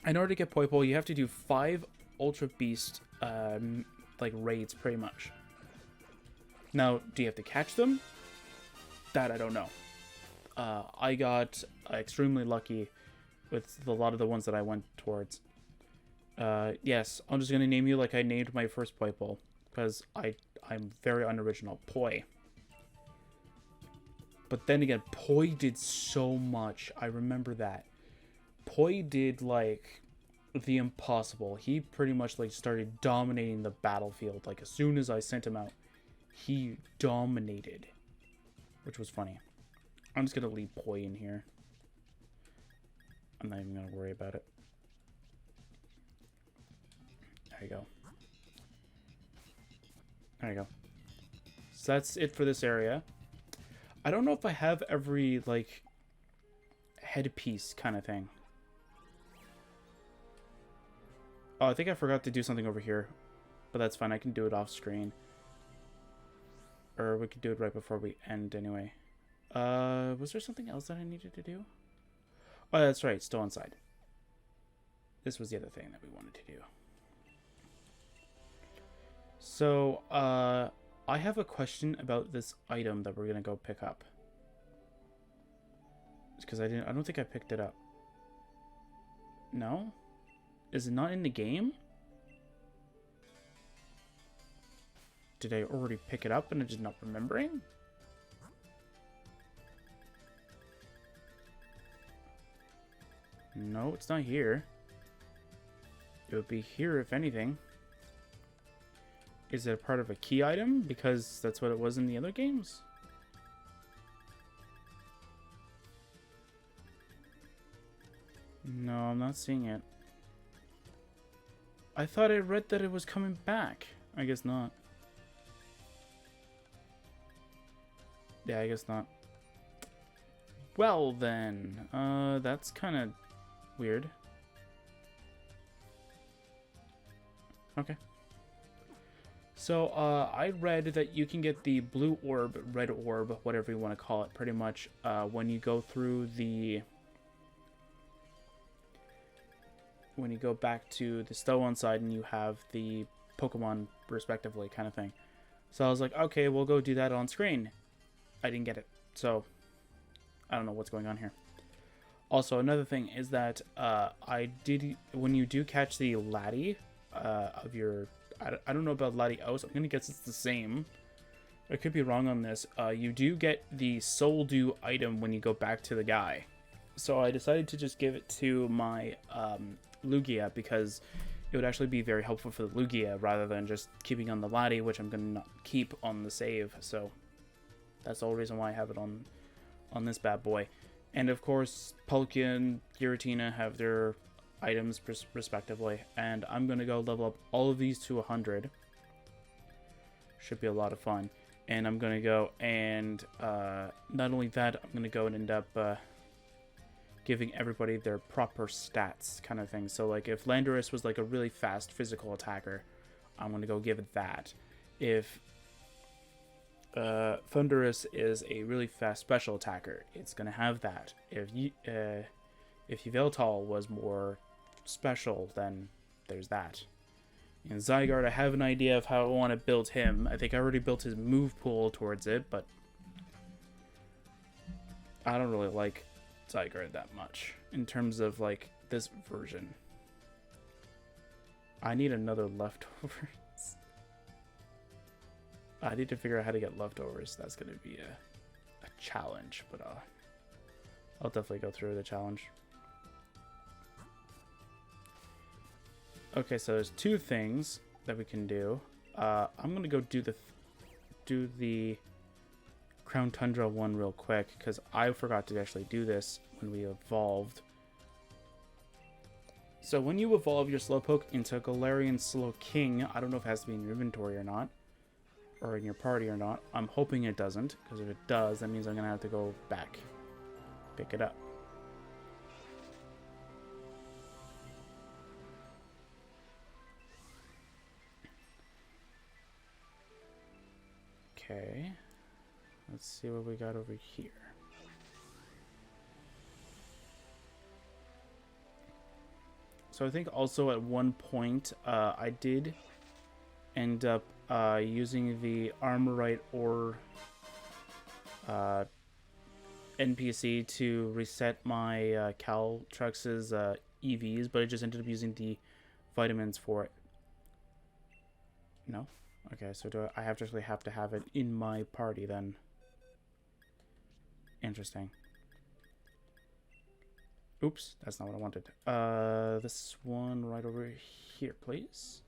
In order to get Poipole, you have to do 5 Ultra Beast, like, raids, pretty much. Now, do you have to catch them? That I don't know. I got extremely lucky with a lot of the ones that I went towards. Yes, I'm just going to name you like I named my first Poipole, because I'm very unoriginal. Poi. But then again, Poi did so much. I remember that. Poi did, like, the impossible. He pretty much, like, started dominating the battlefield. Like, as soon as I sent him out, he dominated. Which was funny. I'm just going to leave Poi in here. I'm not even going to worry about it. There you go. There you go. So that's it for this area. I don't know if I have every, like, headpiece kind of thing. Oh, I think I forgot to do something over here. But that's fine. I can do it off screen. Or we could do it right before we end anyway. Was there something else that I needed to do? Oh, that's right. Still inside. This was the other thing that we wanted to do. So, I have a question about this item that we're gonna go pick up. Because I don't think I picked it up. No? Is it not in the game? Did I already pick it up and I'm just not remembering? No, it's not here. It would be here if anything. Is it a part of a key item? Because that's what it was in the other games? No, I'm not seeing it. I thought I read that it was coming back. I guess not. Yeah, I guess not. Well then, that's kind of weird. Okay. So, I read that you can get the blue orb, red orb, whatever you want to call it, pretty much, when you go through the... When you go back to the Stowan side and you have the Pokemon, respectively, kind of thing. So I was like, okay, we'll go do that on screen. I didn't get it, so I don't know what's going on here. Also, another thing is that when you do catch the Laddie of your... I don't know about Latios. I'm going to guess it's the same. I could be wrong on this. You do get the Soul Dew item when you go back to the guy. So I decided to just give it to my Lugia because it would actually be very helpful for the Lugia rather than just keeping on the Laddie, which I'm going to not keep on the save. So that's the whole reason why I have it on this bad boy. And of course, Palkia and Giratina have their items respectively, and I'm gonna go level up all of these to 100. Should be a lot of fun. And I'm gonna go and not only that, I'm gonna go and end up giving everybody their proper stats kind of thing. So like if Landorus was like a really fast physical attacker, I'm gonna go give it that. If Thundurus is a really fast special attacker, it's gonna have that. If Yveltal was more special, then there's that. And Zygarde, I have an idea of how I want to build him. I think I already built his move pool towards it, but I don't really like Zygarde that much in terms of like this version. I need another leftovers. I need to figure out how to get leftovers. That's going to be a challenge, but I'll definitely go through the challenge. Okay, so there's two things that we can do. I'm gonna go do the Crown Tundra one real quick because I forgot to actually do this when we evolved. So when you evolve your Slowpoke into Galarian Slowking, I don't know if it has to be in your inventory or not, or in your party or not. I'm hoping it doesn't, because if it does, that means I'm gonna have to go back, pick it up. Okay, let's see what we got over here. So I think also at one point I did end up using the Armorite or NPC to reset my Caltrux's EVs, but I just ended up using the vitamins for it. No? Okay, so do I actually have to have it in my party then? Interesting. Oops, that's not what I wanted. This one right over here, please.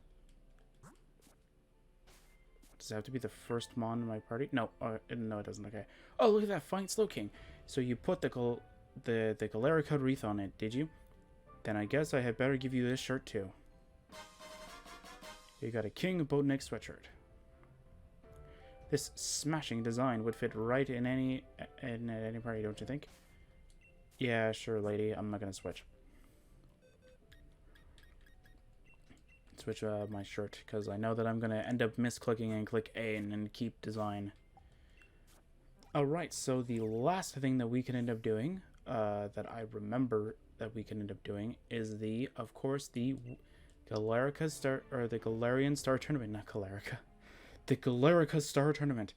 Does it have to be the first mon in my party? No, no, it doesn't. Okay. Oh, look at that fine Slowking. So you put the Galarica wreath on it, did you? Then I guess I had better give you this shirt too. You got a King Boatneck sweatshirt. This smashing design would fit right in any party, don't you think? Yeah, sure, lady. I'm not gonna switch. Switch my shirt because I know that I'm gonna end up misclicking and click A and then keep design. All right, so the last thing that we can end up doing, that I remember that we can end up doing, is of course, the Galarica Star, or the Galarian Star Tournament, not Galarica. The Galarica Star Tournament.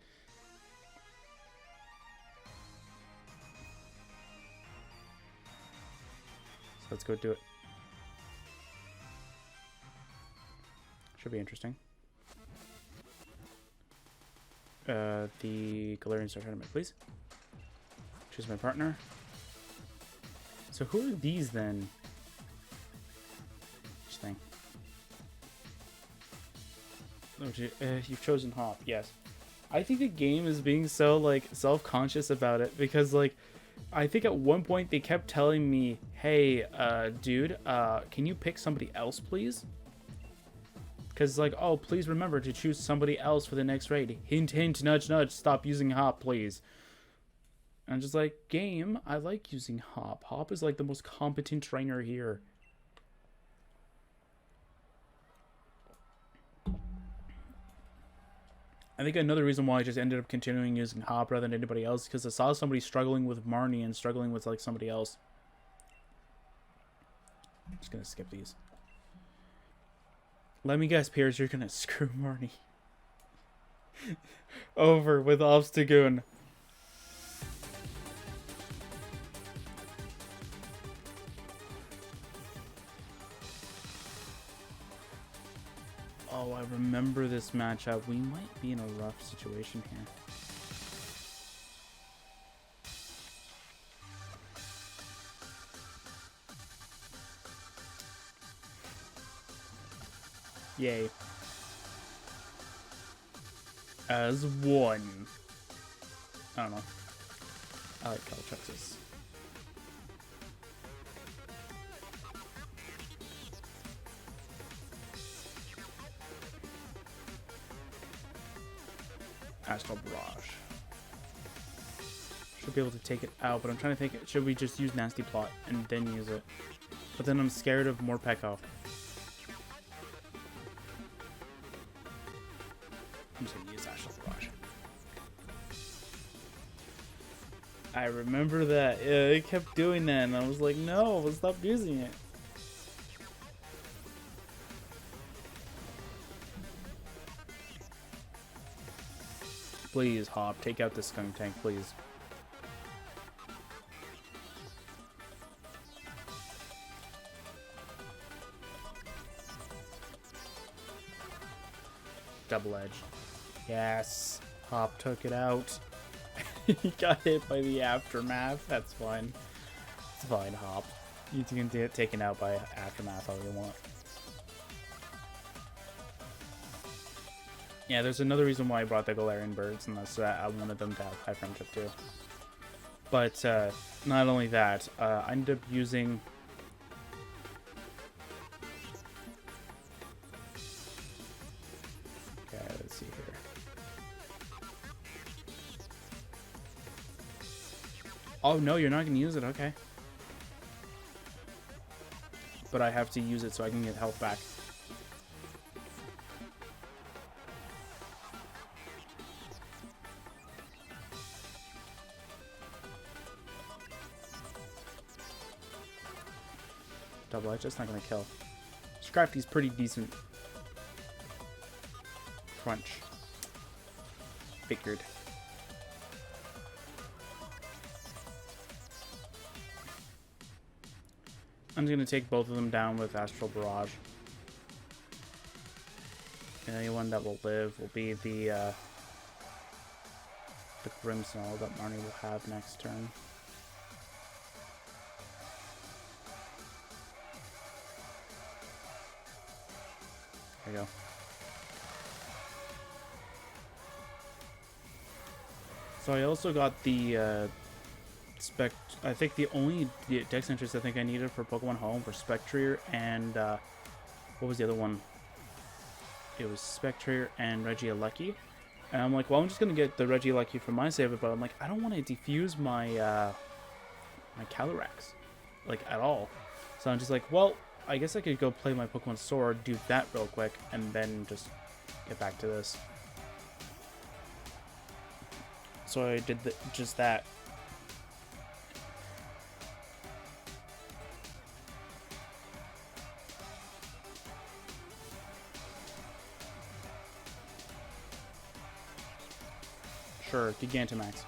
So let's go do it. Should be interesting. The Galarian Star Tournament, please. Choose my partner. So who are these then? Interesting. You've chosen Hop, yes. I think the game is being so, like, self-conscious about it because, like, I think at one point they kept telling me, hey, dude, can you pick somebody else, please? Because, like, oh, please remember to choose somebody else for the next raid. Hint, hint, nudge, nudge, stop using Hop, please. And I'm just like, game, I like using Hop. Hop is, like, the most competent trainer here. I think another reason why I just ended up continuing using Hop rather than anybody else because I saw somebody struggling with Marnie and struggling with, like, somebody else. I'm just going to skip these. Let me guess, Piers, you're going to screw Marnie. Over with Obstagoon. Oh, I remember this matchup. We might be in a rough situation here. Yay. As one. I don't know. I like Caltrexis. Astral Barrage. Should be able to take it out, but I'm trying to think, should we just use Nasty Plot and then use it? But then I'm scared of more Pekka. I'm just gonna use Astral Barrage. I remember that. Yeah, it kept doing that, and I was like, no, let's stop using it. Please, Hop, take out this Skunk Tank, please. Double Edge. Yes. Hop took it out. He got hit by the Aftermath. That's fine. It's fine, Hop. You can get taken out by Aftermath all you want. Yeah, there's another reason why I brought the Galarian birds, and that's that I wanted them to have high friendship too. But not only that, I ended up using... Okay, let's see here. Oh no, you're not going to use it, okay. But I have to use it so I can get health back. Double Edge, that's not going to kill. Scrafty's pretty decent. Crunch. Figured. I'm just going to take both of them down with Astral Barrage. The only one that will live will be the Grimmsnarl that Marnie will have next turn. There you go. So I also got the I think the only dex entries I think I needed for Pokemon Home were Spectrier and what was the other one? It was Spectrier and Regieleki. And I'm like, well, I'm just gonna get the Regieleki for my save, but I'm like, I don't want to defuse my my Calyrex, like, at all. So I'm just like, well, I guess I could go play my Pokemon Sword, do that real quick, and then just get back to this. So I did just that. Sure, Gigantamax.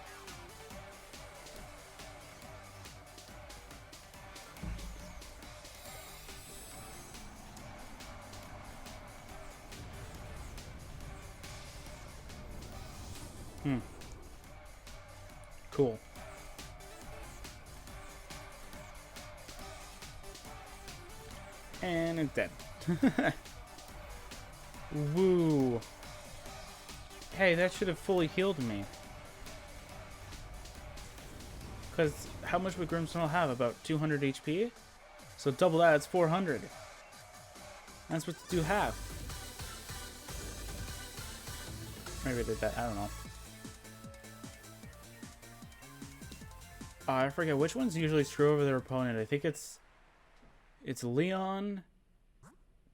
Cool. And it's dead. Woo. Hey, that should have fully healed me. Because how much would Grimmsnarl have? About 200 HP? So double that, it's 400. I'm supposed to do half. Maybe I did that, I don't know. I forget which ones usually screw over their opponent. I think it's Leon,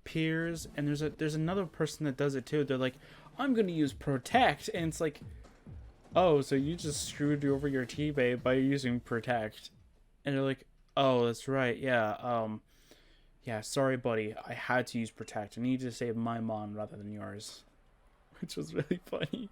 Piers, and there's another person that does it too. They're like, I'm gonna use Protect, and it's like, oh, so you just screwed over your teammate by using Protect. And they're like, oh, that's right, yeah, yeah, sorry buddy, I had to use Protect. I need to save my mom rather than yours. Which was really funny.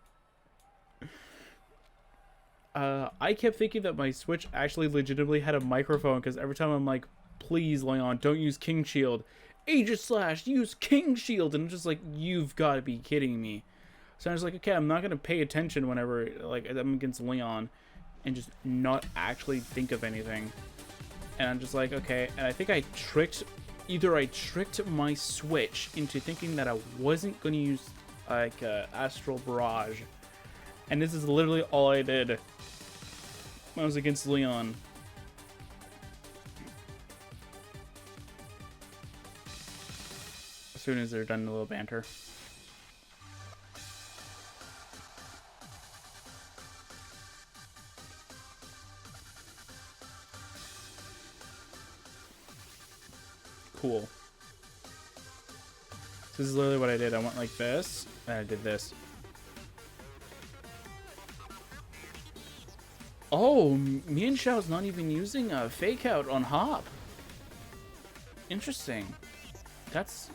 I kept thinking that my Switch actually legitimately had a microphone, because every time I'm like, please, Leon, don't use King Shield. Aegis/, use King Shield! And I'm just like, you've got to be kidding me. So I was like, okay, I'm not going to pay attention whenever like I'm against Leon and just not actually think of anything. And I'm just like, okay, and I think I tricked my Switch into thinking that I wasn't going to use like Astral Barrage. And this is literally all I did when I was against Leon. As soon as they're done a little banter. Cool. This is literally what I did. I went like this, and I did this. Oh, Mian Xiao's not even using a fake out on Hop. Interesting. That's...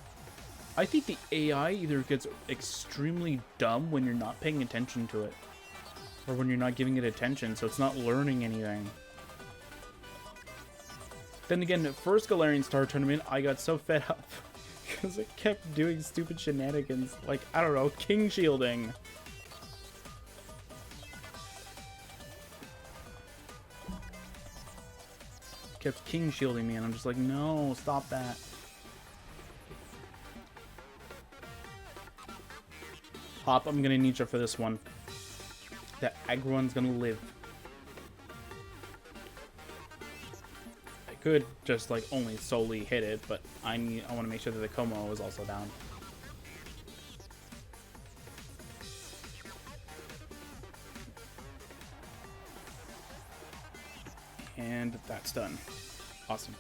I think the AI either gets extremely dumb when you're not paying attention to it, or when you're not giving it attention, so it's not learning anything. Then again, the first Galarian Star Tournament, I got so fed up because it kept doing stupid shenanigans, like, I don't know, King Shielding. Kept King Shielding me, and I'm just like, no, stop that. Hop, I'm gonna need you for this one. That Aggron's gonna live. I could just like only solely hit it, but I want to make sure that the Como is also down. And that's done. Awesome.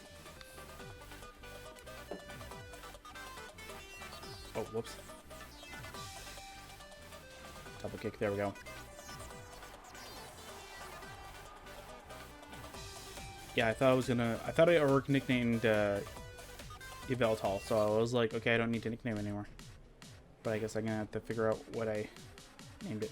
Oh, whoops. Double kick, there we go. Yeah, I thought I already nicknamed Yveltal, so I was like, okay, I don't need to nickname it anymore. But I guess I'm gonna have to figure out what I named it.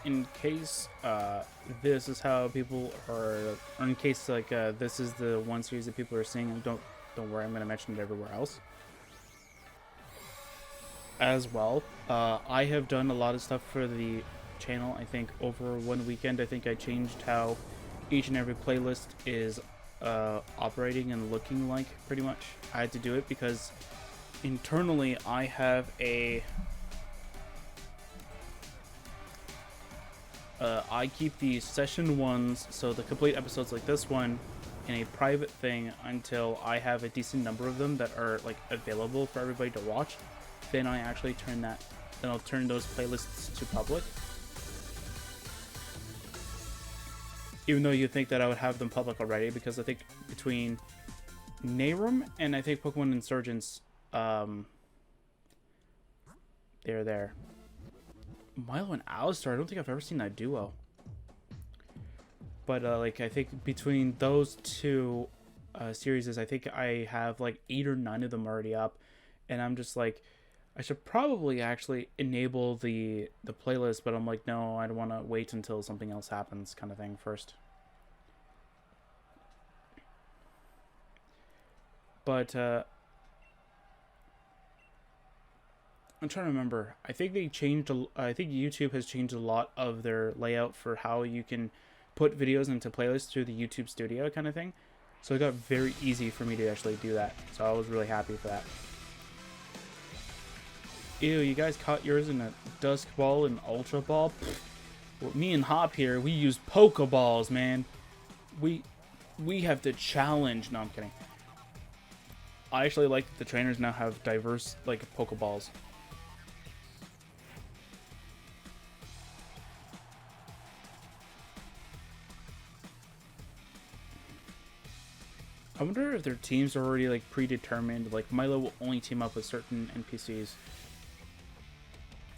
In case this is how people are, or in case like this is the one series that people are seeing, don't worry, I'm going to mention it everywhere else as well. I have done a lot of stuff for the channel. I think over one weekend, I think I changed how each and every playlist is operating and looking like, pretty much. I had to do it because internally I have a I keep the session ones, so the complete episodes like this one, in a private thing until I have a decent number of them that are like available for everybody to watch. Then I actually I'll turn those playlists to public. Even though you think that I would have them public already, because I think between Nayrum and I think Pokemon Insurgents, they're there. Milo and Xilestar, I don't think I've ever seen that duo. But like I think between those two series, I think I have like 8 or 9 of them already up, and I'm just like, I should probably actually enable the playlist, but I'm like, no, I don't want to wait until something else happens, kind of thing first. But I'm trying to remember. I think they changed. I think YouTube has changed a lot of their layout for how you can put videos into playlists through the YouTube Studio kind of thing. So it got very easy for me to actually do that. So I was really happy for that. Ew, you guys caught yours in a Dusk Ball and Ultra Ball? Well, me and Hop here, we use Pokeballs, man. We have to challenge. No, I'm kidding. I actually like that the trainers now have diverse, like, Pokeballs. I wonder if their teams are already, like, predetermined. Like, Milo will only team up with certain NPCs.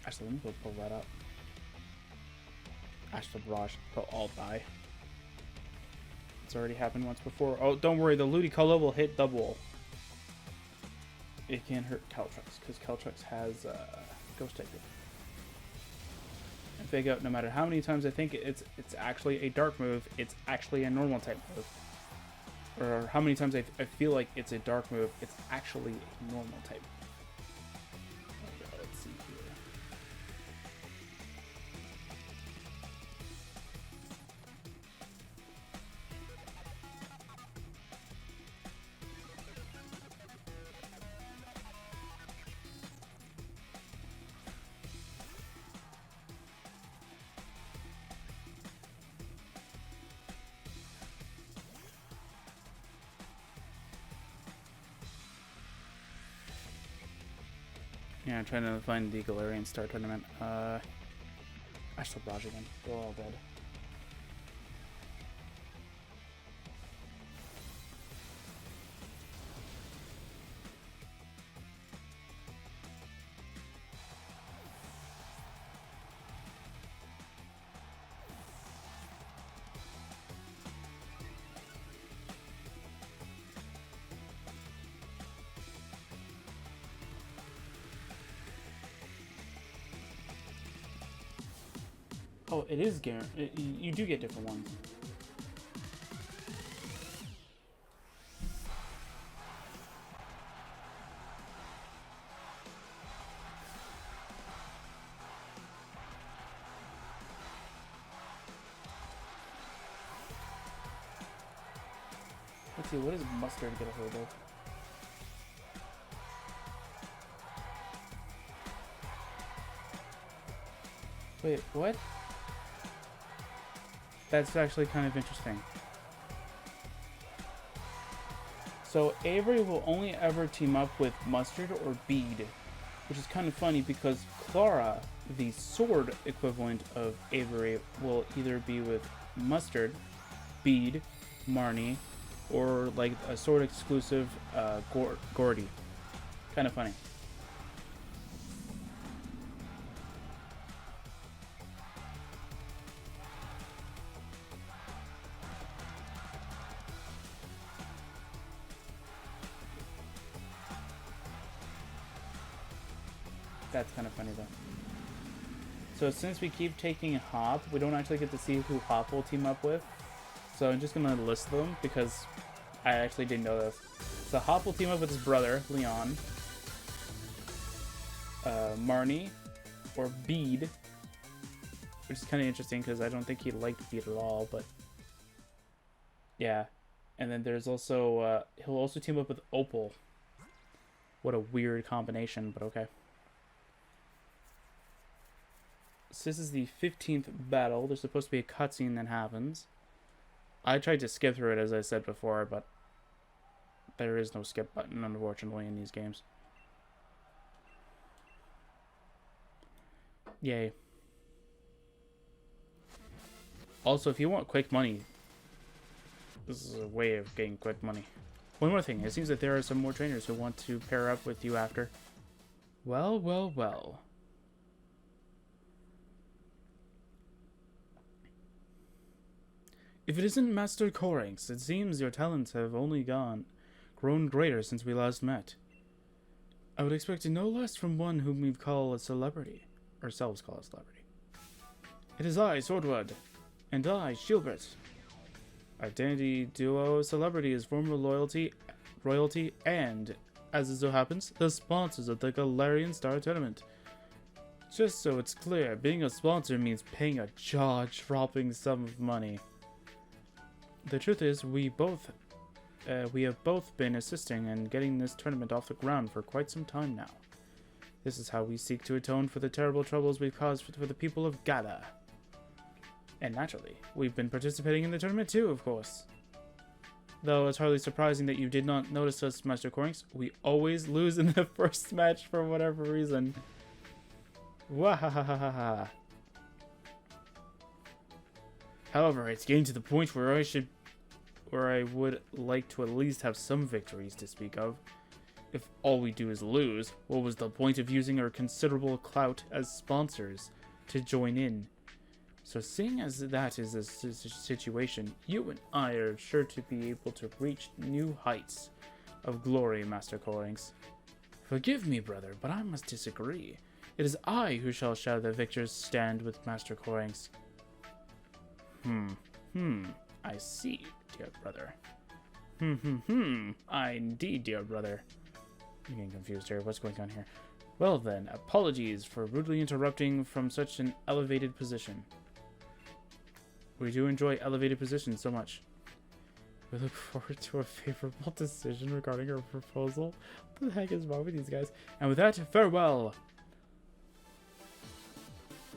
Actually, let me go pull that up. Astral Barrage. They'll all die. It's already happened once before. Oh, don't worry. The Ludicolo will hit double. It can't hurt Caltrux, because Caltrux has Ghost Type. And figure out no matter how many times I think it's actually a dark move, it's actually a normal type move. Or how many times I feel like it's a dark move, it's actually a normal type. Let's see here. Yeah, I'm trying to find the Galarian Star Tournament. Astral Barrage again. They're all dead. Oh, it is guaranteed. You do get different ones. Let's see, what does Mustard get a hold of? Wait, what? That's actually kind of interesting. So Avery will only ever team up with Mustard or Bead, which is kind of funny because Clara, the sword equivalent of Avery, will either be with Mustard, Bead, Marnie, or like a sword exclusive Gordy. Kind of funny. That's kind of funny though. So since we keep taking Hop, we don't actually get to see who Hop will team up with. So I'm just gonna list them because I actually didn't know this. So Hop will team up with his brother, Leon, Marnie, or Bead, which is kind of interesting because I don't think he liked Bead at all, but yeah. And then there's also, he'll also team up with Opal. What a weird combination, but okay. So this is the 15th battle. There's supposed to be a cutscene that happens. I tried to skip through it, as I said before, but there is no skip button, unfortunately, in these games. Yay. Also, if you want quick money, This is a way of getting quick money. One more thing. It seems that there are some more trainers who want to pair up with you after. Well, well, well. If it isn't Master Korinx, it seems your talents have only grown greater since we last met. I would expect no less from one whom we call a celebrity. Ourselves call a celebrity. It is I, Swordwood, and I, Shieldbert. Identity duo celebrity is former royalty, and, as it so happens, the sponsors of the Xilestar tournament. Just so it's clear, being a sponsor means paying a jaw-dropping sum of money. The truth is, we have both been assisting in getting this tournament off the ground for quite some time now. This is how we seek to atone for the terrible troubles we've caused for the people of Gala. And naturally, we've been participating in the tournament too, of course. Though it's hardly surprising that you did not notice us, Master Korinx. We always lose in the first match for whatever reason. Wahahaha. However, it's getting to the point where I would like to at least have some victories to speak of. If all we do is lose, what was the point of using our considerable clout as sponsors to join in? So seeing as that is a situation, you and I are sure to be able to reach new heights of glory, Master Korinx. Forgive me, brother, but I must disagree. It is I who shall share the victor's stand with Master Korinx. I see, dear brother. Indeed, dear brother. I'm getting confused here. What's going on here? Well then, apologies for rudely interrupting from such an elevated position. We do enjoy elevated positions so much. We look forward to a favorable decision regarding our proposal. What the heck is wrong with these guys? And with that, farewell!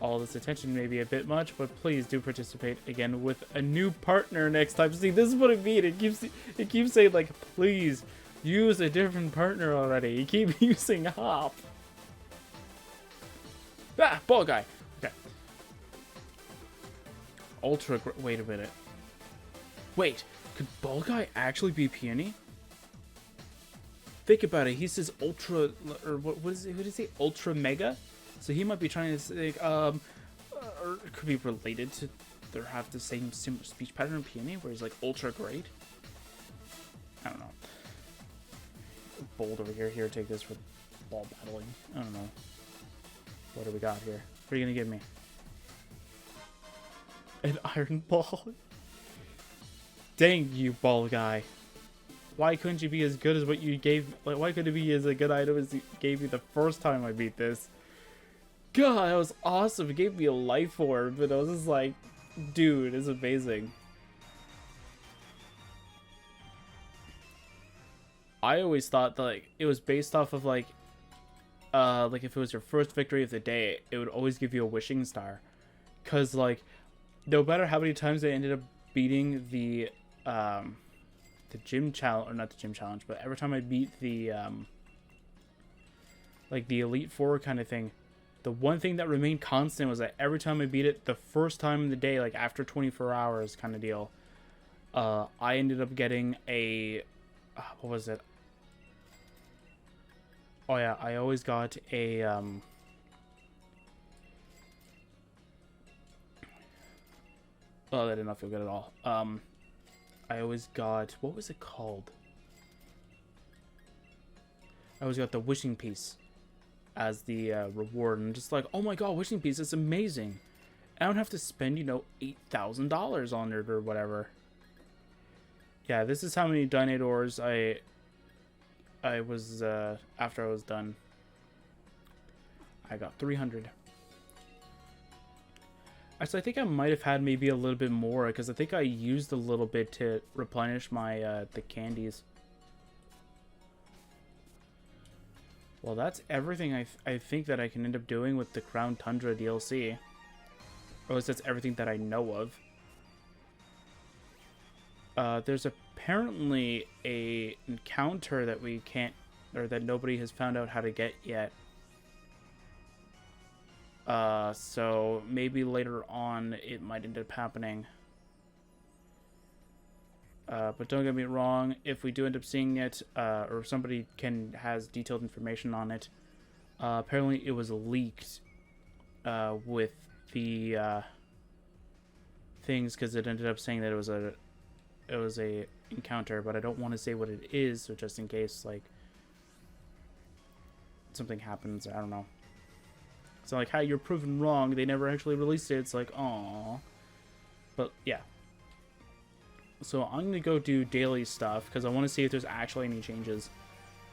All this attention may be a bit much, but please do participate again with a new partner next time. See, this is what I mean. It keeps saying, like, please use a different partner already. You keep using Hop. Ah, ball guy. Okay. Wait a minute. Wait, could ball guy actually be Peony? Think about it. He says ultra, or what is it? What is he? Ultra mega? So he might be trying to say, or it could be related to, they have the same similar speech pattern in Peony, where he's like ultra great. I don't know. Bold over here. Here, take this for ball battling. I don't know. What do we got here? What are you gonna give me? An iron ball? Dang you, ball guy. Why couldn't you be as good as what you gave? Like, why couldn't it be as a good item as you gave me the first time I beat this? God, that was awesome. It gave me a life orb, but I was just like, dude, it's amazing. I always thought that, like, it was based off of like if it was your first victory of the day, it would always give you a wishing star. Cause like, no matter how many times I ended up beating the gym challenge, or not the gym challenge, but every time I beat the like the Elite Four kind of thing, the one thing that remained constant was that every time I beat it, the first time in the day, like after 24 hours kind of deal, I ended up getting a, what was it? Oh yeah, I always got a, oh, that did not feel good at all. I always got, what was it called? I always got the wishing piece as the reward, and I'm just like, oh my god, wishing piece is amazing. I don't have to spend, you know, $8,000 on it or whatever. Yeah, this is how many Dynadors I was, after I was done. I got 300. Actually, I think I might have had maybe a little bit more, because I think I used a little bit to replenish my, the candies. Well, that's everything I think that I can end up doing with the Crown Tundra DLC. Or at least that's everything that I know of. There's apparently a encounter that we can't, or that nobody has found out how to get yet. So maybe later on it might end up happening. But don't get me wrong, if we do end up seeing it, or somebody has detailed information on it, apparently it was leaked with the things, because it ended up saying that it was a encounter, but I don't want to say what it is, so just in case like something happens, I don't know. So like, how you're proven wrong, they never actually released it. It's like, aw. But yeah. So I'm gonna go do daily stuff because I want to see if there's actually any changes.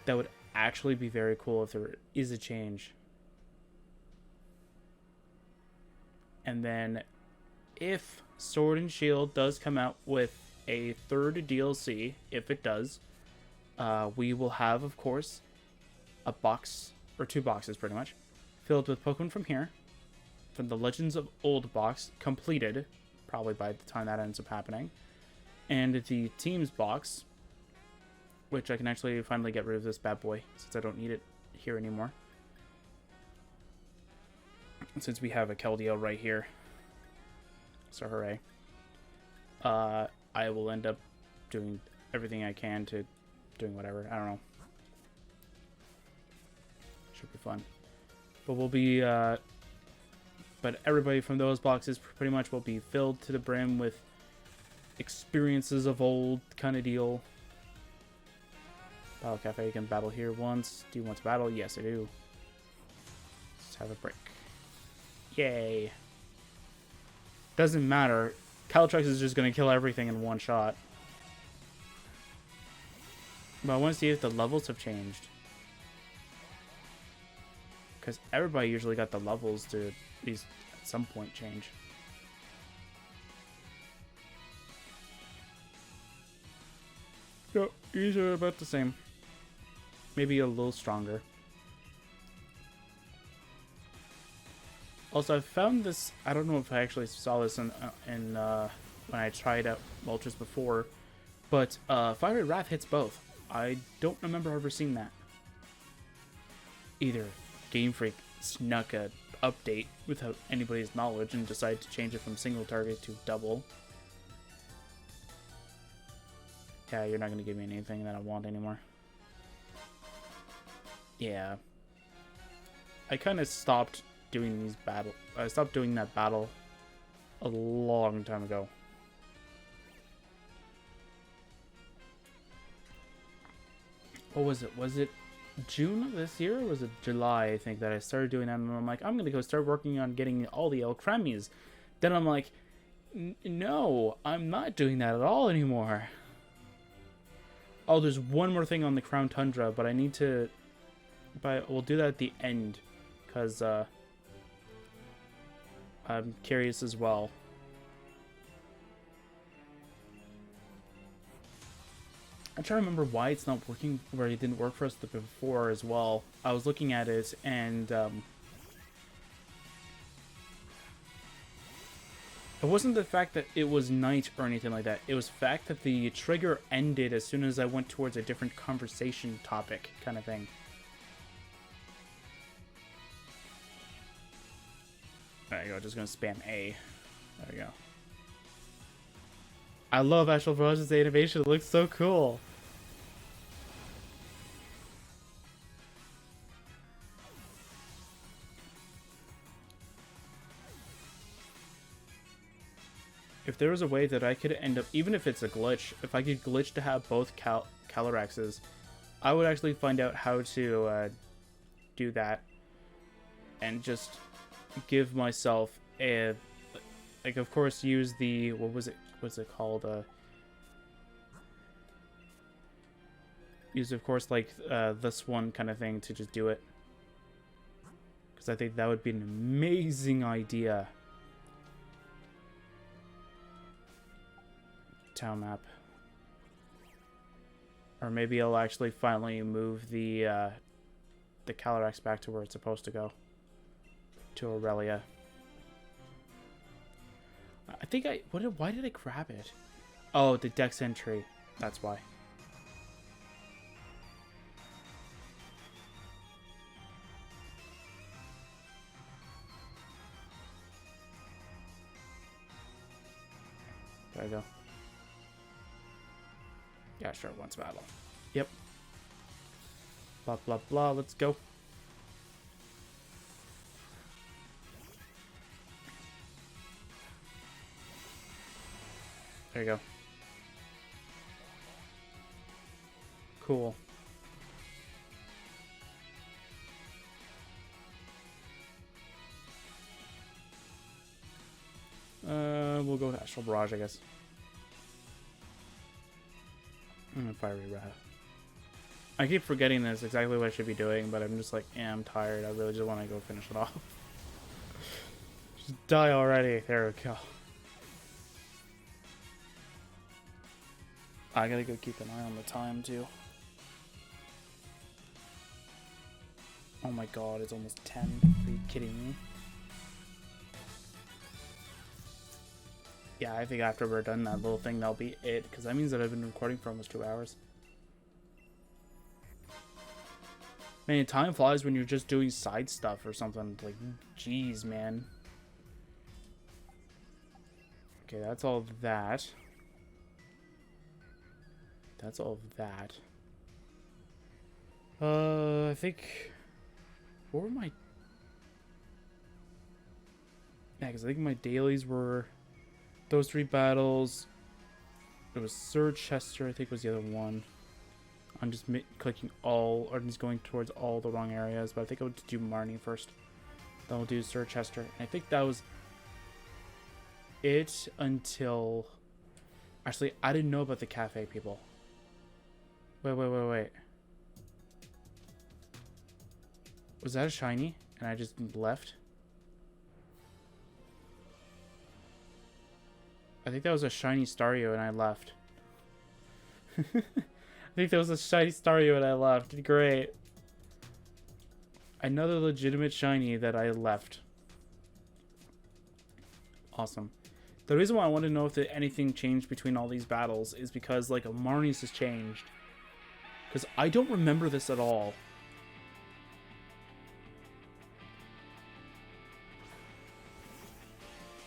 That would actually be very cool if there is a change. And then if Sword and Shield does come out with a third DLC, if it does, we will have, of course, a box, or 2 boxes pretty much, filled with Pokemon from here, from the Legends of Old box, completed, probably by the time that ends up happening, and the Teams box, which I can actually finally get rid of this bad boy, since I don't need it here anymore. Since we have a Keldeo right here. So hooray. I will end up doing everything I can to doing whatever. I don't know. Should be fun. But we'll be, but everybody from those boxes pretty much will be filled to the brim with experiences of old kind of deal. Battle Cafe, you can battle here once. Do you want to battle? Yes, I do. Let's have a break. Yay. Doesn't matter. Calyrex is just going to kill everything in one shot. But I want to see if the levels have changed. Because everybody usually got the levels to at least at some point change. No, these are about the same. Maybe a little stronger. Also, I found this, I don't know if I actually saw this in when I tried out Moltres before, but Fiery Wrath hits both. I don't remember ever seeing that. Either Game Freak snuck a update without anybody's knowledge and decided to change it from single target to double. Yeah, you're not going to give me anything that I want anymore. Yeah. I kind of stopped doing these battle. I stopped doing that battle a long time ago. What was it? Was it June of this year, or was it July, I think, that I started doing that? And I'm like, I'm going to go start working on getting all the Alchremies. Then I'm like, no, I'm not doing that at all anymore. Oh, there's one more thing on the Crown Tundra, but I need to... But we'll do that at the end, because I'm curious as well. I'm trying to remember why it's not working, where it didn't work for us before as well. I was looking at it, and it wasn't the fact that it was night or anything like that. It was the fact that the trigger ended as soon as I went towards a different conversation topic kind of thing. There you go, just gonna spam A. There we go. I love Astral Velocid's animation, it looks so cool. If there was a way that I could end up, even if it's a glitch, if I could glitch to have both Calyraxes, I would actually find out how to do that and just give myself a, like, of course, use the, what's it called, use, of course, like, this one kind of thing to just do it, because I think that would be an amazing idea. Town map. Or maybe I'll actually finally move the Calyrex back to where it's supposed to go. To Aurelia. I think why did I grab it? Oh, the Dex entry. That's why. There I go. Yeah, sure, once battle. Yep. Blah, blah, blah. Let's go. There you go. Cool. We'll go with Astral Barrage, I guess. Fiery Wrath. I keep forgetting this exactly what I should be doing, but I'm just like, yeah, I'm tired. I really just want to go finish it off. Just die already. There we go. I gotta go keep an eye on the time, too. Oh my god, it's almost 10. Are you kidding me? Yeah, I think after we're done that little thing, that'll be it. Because that means that I've been recording for almost 2 hours. Man, time flies when you're just doing side stuff or something. Like, jeez, man. Okay, that's all of that. That's all of that. I think... What were my... Yeah, because I think my dailies were... Those 3 battles. It was Sword&Shield, I think was the other one. I'm just clicking all, or just going towards all the wrong areas. But I think I would do Marnie first. Then we'll do Sword&Shield. And I think that was it until... Actually, I didn't know about the cafe people. Wait. Was that a shiny? And I just left? I think that was a shiny Stario and I left. I think that was a shiny Stario and I left. Great. Another legitimate shiny that I left. Awesome. The reason why I want to know if anything changed between all these battles is because, like, Marnie's has changed. Because I don't remember this at all.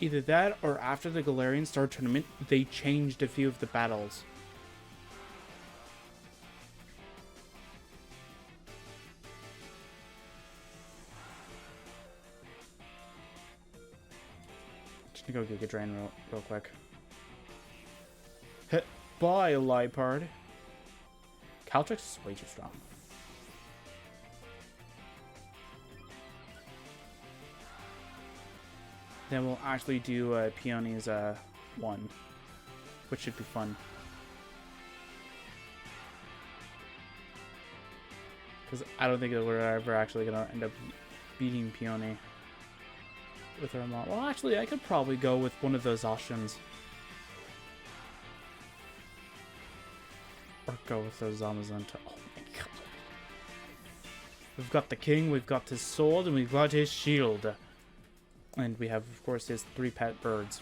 Either that or after the Galarian Star Tournament, they changed a few of the battles. Just gonna go Giga Drain real quick. Hit by Liepard. Caltrix is way too strong. Then we'll actually do Peony's 1, which should be fun. Because I don't think that we're ever actually going to end up beating Peony with our mod. Well, actually, I could probably go with one of those options. Or go with those Zamazenta. Oh my god. We've got the king, we've got his sword, and we've got his shield. And we have, of course, his 3 pet birds.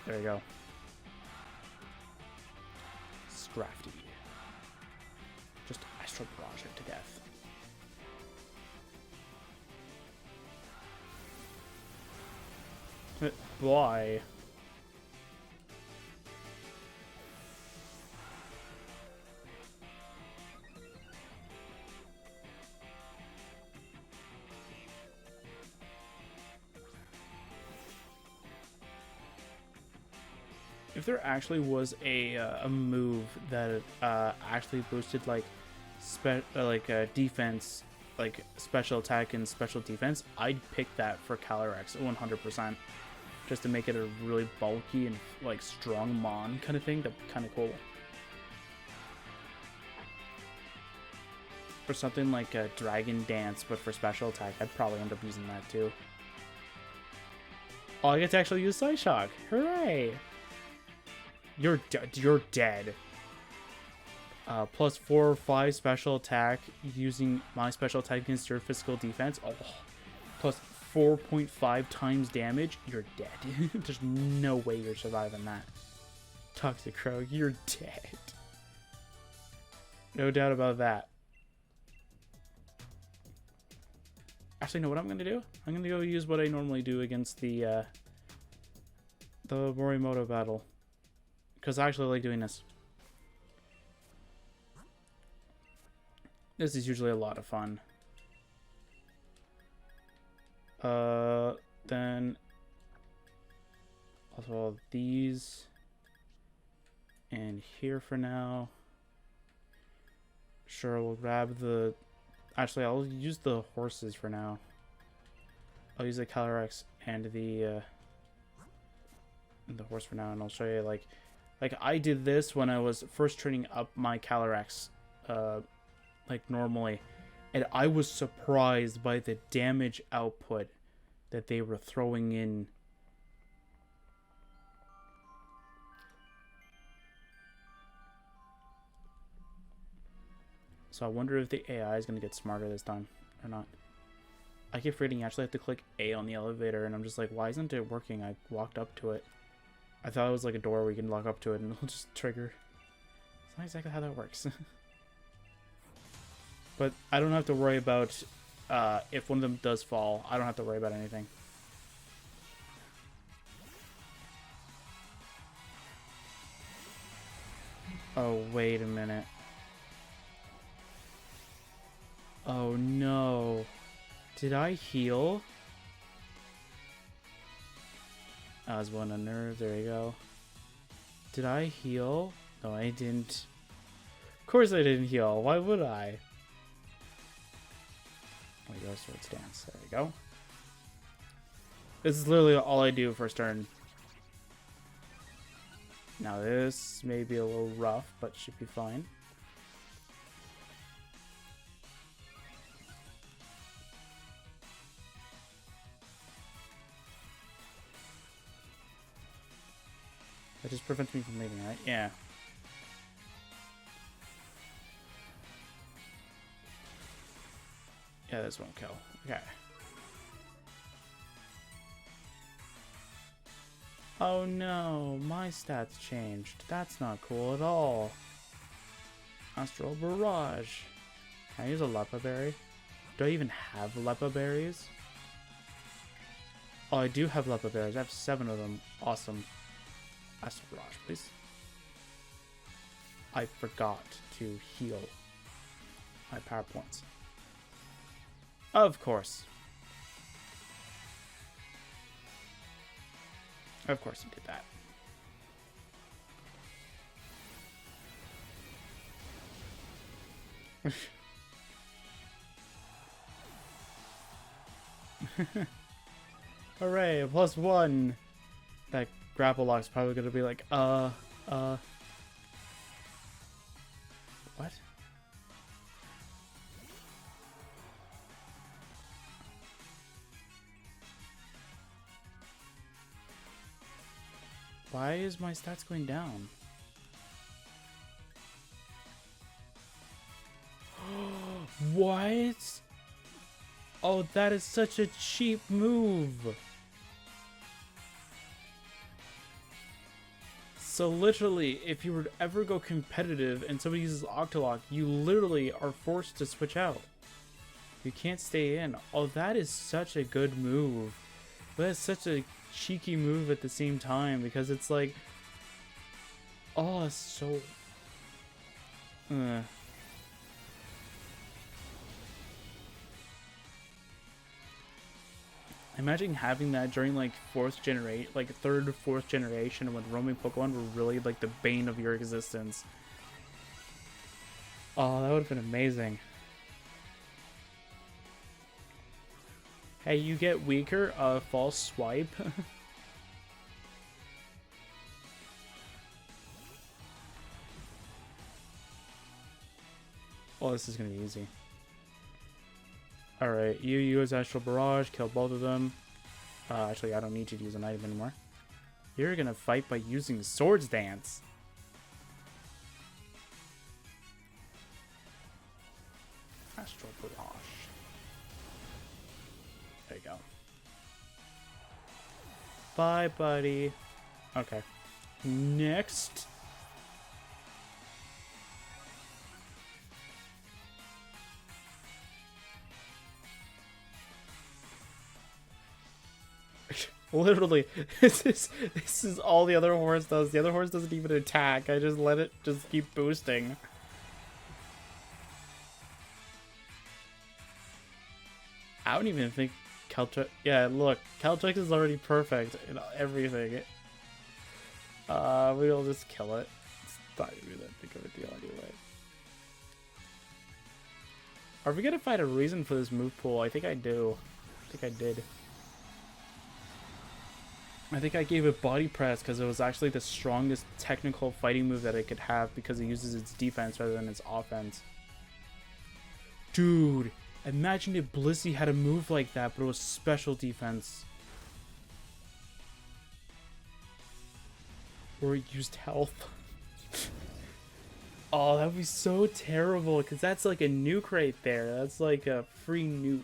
There you go. Scrafty. Just Astral Barrage it to death. Why? If there actually was a move that actually boosted like defense, like special attack and special defense, I'd pick that for Calyrex 100%, just to make it a really bulky and like strong Mon kind of thing. That'd be kind of cool. Or something like a Dragon Dance, but for special attack, I'd probably end up using that too. Oh, I get to actually use Psyshock! Hooray! You're dead. Plus 4 or 5 special attack using my special attack against your physical defense. Oh, plus 4.5 times damage. You're dead. There's no way you're surviving that. Toxic Crow, you're dead. No doubt about that. Actually, know what I'm gonna do? I'm gonna go use what I normally do against the the Morimoto battle. Because I actually like doing this. This is usually a lot of fun. Then also these and here for now. Sure, we'll grab the. Actually, I'll use the horses for now. I'll use the Calyrex and the horse for now, and I'll show you like I did this when I was first training up my Calyrex, like normally, and I was surprised by the damage output that they were throwing in. So I wonder if the AI is going to get smarter this time or not. I keep forgetting you actually have to click A on the elevator, and I'm just like, why isn't it working? I walked up to it. I thought it was like a door where you can lock up to it and it'll just trigger. It's not exactly how that works. But I don't have to worry about if one of them does fall. I don't have to worry about anything. Oh, wait a minute. Oh no. Did I heal? I was one on nerve. There you go. Did I heal? No, I didn't. Of course I didn't heal. Why would I? There you go, Sword Stance. There we go. This is literally all I do first turn. Now this may be a little rough, but should be fine. That just prevents me from leaving, right? Yeah. Yeah, this won't kill. Okay. Oh no, my stats changed. That's not cool at all. Astral Barrage. Can I use a Lepa Berry? Do I even have Lepa Berries? Oh, I do have Lepa Berries. I have 7 of them. Awesome. Astral Barrage, please. I forgot to heal my power points. Of course. Of course you did that. Hooray, +1. That grapple lock's probably gonna be like, what? Why is my stats going down? What? Oh, that is such a cheap move. So literally, if you were to ever go competitive and somebody uses Octolock, you literally are forced to switch out. You can't stay in. Oh, that is such a good move. But that's such a cheeky move at the same time, because it's like, oh, it's so imagine having that during like third, 4th generation, when roaming Pokemon were really like the bane of your existence. Oh, that would have been amazing. Hey, you get weaker, false swipe. Oh, this is gonna be easy. Alright, you use Astral Barrage, kill both of them. Actually, I don't need you to use an item anymore. You're gonna fight by using Swords Dance. Astral Barrage. There you go. Bye, buddy. Okay. Next. Literally, this is all the other horse does. The other horse doesn't even attack. I just let it just keep boosting. I don't even think Caltrex... Yeah, look, Caltrex is already perfect in everything. We'll just kill it. It's not even that big of a deal anyway. Are we gonna find a reason for this move pool? I think I do. I think I did. I think I gave it body press because it was actually the strongest technical fighting move that it could have because it uses its defense rather than its offense. Dude, imagine if Blissey had a move like that, but it was special defense. Or it used health. Oh, that would be so terrible because that's like a nuke right there. That's like a free nuke.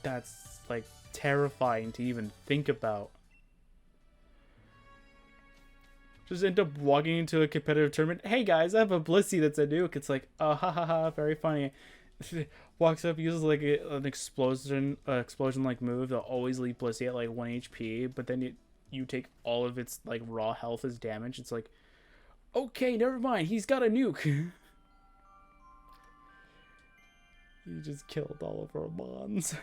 That's like terrifying to even think about. Just end up walking into a competitive tournament. Hey guys, I have a Blissey that's a nuke. It's like, oh, ha ha ha, very funny. Walks up, uses like an explosion like move. They'll always leave Blissey at like 1 HP, but then you take all of its like raw health as damage. It's like, okay, never mind. He's got a nuke. You just killed all of our mons.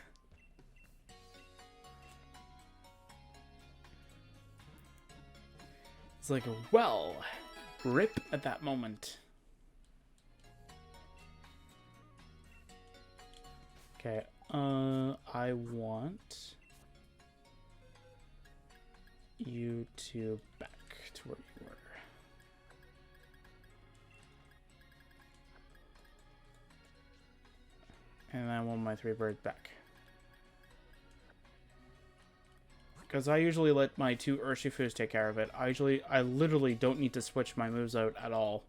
It's like, well, rip at that moment. Okay, I want you to back to where you were. And I want my 3 birds back. Because I usually let my 2 Urshifus take care of it. I literally don't need to switch my moves out at all.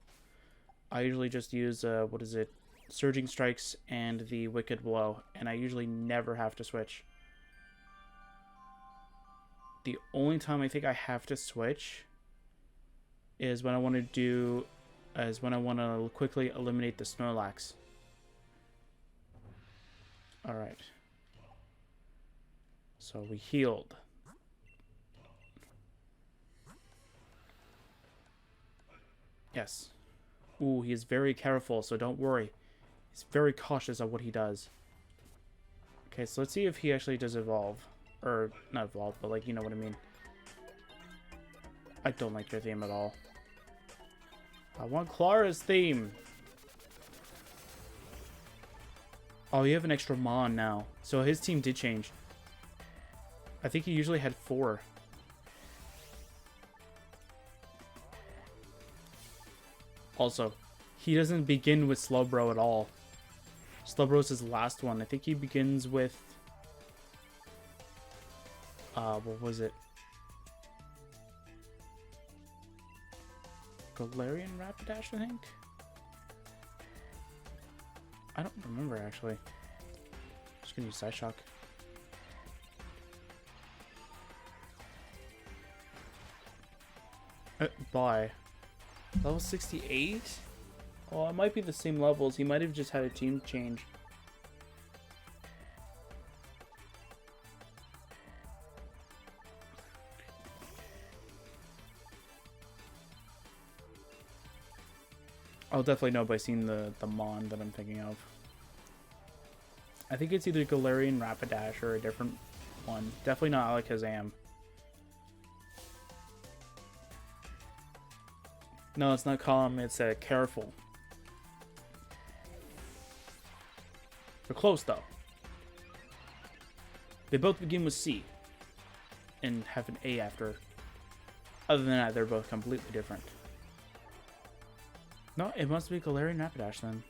I usually just use, what is it? Surging Strikes and the Wicked Blow. And I usually never have to switch. The only time I think I have to switch is when I want to quickly eliminate the Snorlax. Alright. So we healed. Yes. Ooh, he is very careful, so don't worry. He's very cautious of what he does. Okay, so let's see if he actually does evolve. Or, not evolve, but like, you know what I mean. I don't like your theme at all. I want Clara's theme. Oh, you have an extra Mon now. So his team did change. I think he usually had 4. Also, he doesn't begin with Slowbro at all. Slowbro's his last one. I think he begins with... what was it? Galarian Rapidash, I think? I don't remember, actually. Just gonna use Side Shock. Bye. Level 68? Oh, it might be the same levels. He might have just had a team change. I'll definitely know by seeing the Mon that I'm thinking of. I think it's either Galarian Rapidash or a different one. Definitely not Alakazam. No, it's not calm, it's careful. They're close though. They both begin with C and have an A after. Other than that, they're both completely different. No, it must be Galarian Rapidash then.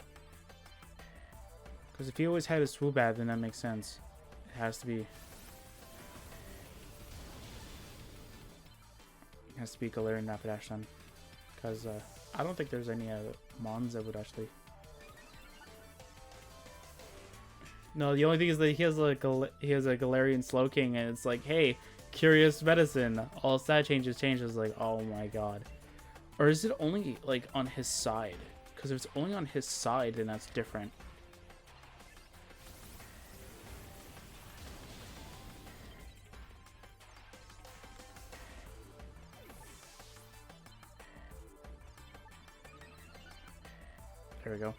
Because if he always had a Swoobat, then that makes sense. It has to be. It has to be Galarian Rapidash then. Because I don't think there's any Mons that would actually... No, the only thing is that he has a Galarian Slowking, and it's like, hey, Curious Medicine. All stat changes. Like, oh my god. Or is it only like on his side? Because if it's only on his side, then that's different. There we go.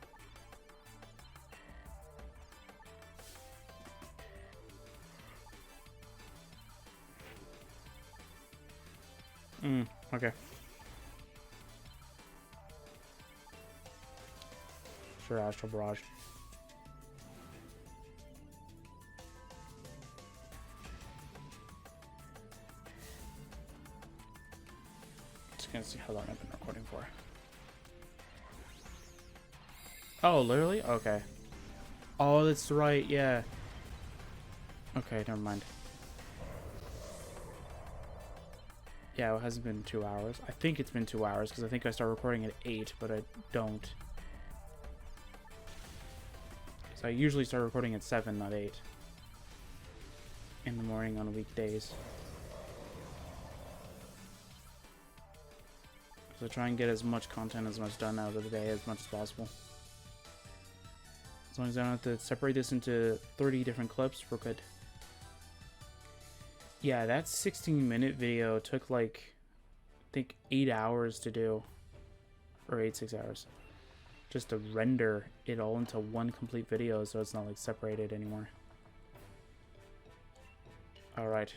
Okay. Sure, Astral Barrage. Just gonna see how long I've been recording for. Oh, literally? Okay. Oh, that's right, yeah. Okay, never mind. Yeah, it hasn't been 2 hours. I think it's been 2 hours, because I think I started recording at 8, but I don't. So I usually start recording at 7, not 8. In the morning on weekdays. So try and get as much content as much done out of the day as much as possible. As long as I don't have to separate this into 30 different clips, we're good. Yeah, that 16-minute video took like, I think 8 hours to do. Or 6 hours. Just to render it all into one complete video so it's not like separated anymore. Alright.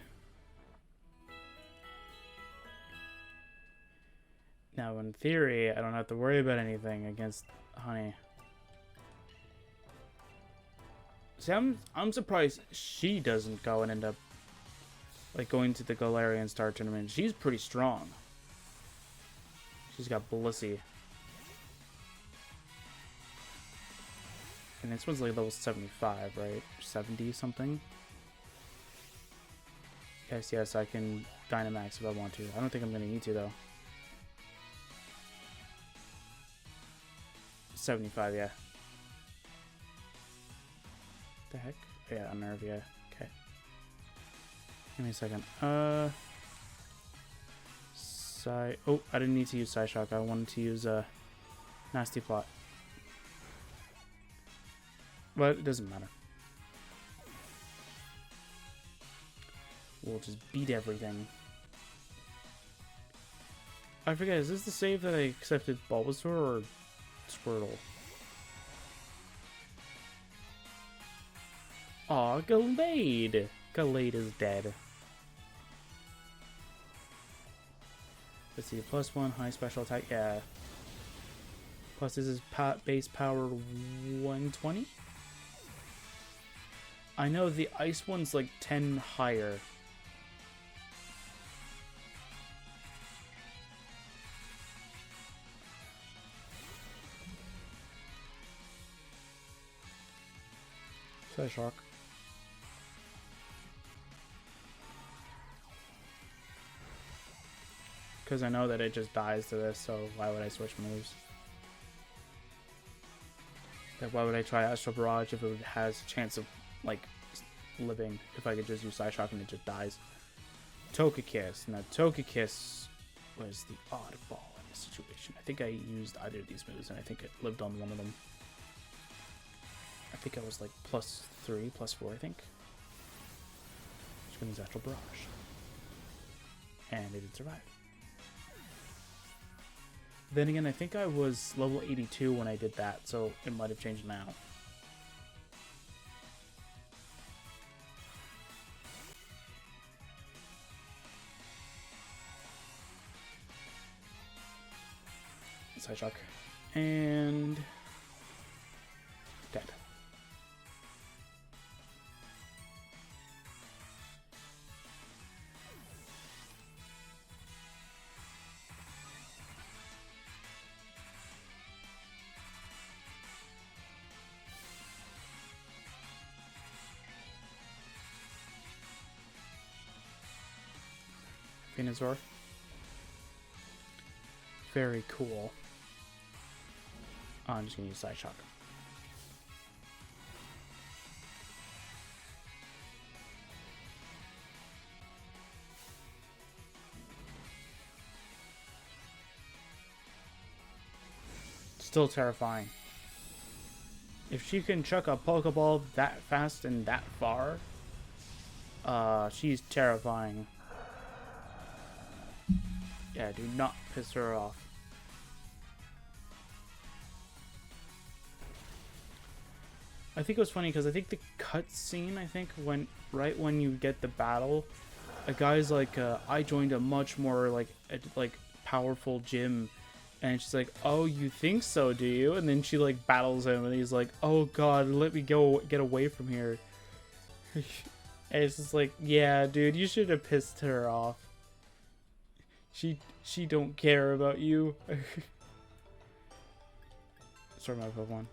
Now in theory, I don't have to worry about anything against Honey. See, I'm surprised she doesn't go and end up like going to the Galarian Star Tournament. She's pretty strong. She's got Blissey. And this one's like level 75, right? 70 something? Yes, I can Dynamax if I want to. I don't think I'm gonna need to though. 75, yeah. The heck? Yeah, Unnerve, yeah. Okay. Give me a second. Oh, I didn't need to use Psyshock. I wanted to use Nasty Plot. But it doesn't matter. We'll just beat everything. I forget, is this the save that I accepted Bulbasaur or Squirtle? Aw, Gallade! Gallade is dead. Let's see, +1 high special attack, yeah. Plus this is base power 120? I know the ice one's like 10 higher. Psyshock. Because I know that it just dies to this, so why would I switch moves? Like, why would I try Astral Barrage if it has a chance of, like, living, if I could just use Psyshock and it just dies? Togekiss. Now, Togekiss was the oddball in this situation. I think I used either of these moves, and I think it lived on one of them. I think I was, like, +3, +4, I think. Just gonna use Astral Barrage. And it did survive. Then again, I think I was level 82 when I did that, so it might have changed now. Psyshock. And dead. Venusaur. Very cool. Oh, I'm just gonna use Psyshock. Still terrifying. If she can chuck a Pokeball that fast and that far, she's terrifying. Yeah, do not piss her off. I think it was funny because I think the cutscene, I think, when right when you get the battle, a guy's like, I joined a much more like powerful gym, and she's like, oh, you think so, do you? And then she like battles him, and he's like, oh god, let me go, get away from here. And it's just like, yeah, dude, you should have pissed her off. She don't care about you. Sorry, my Pokemon.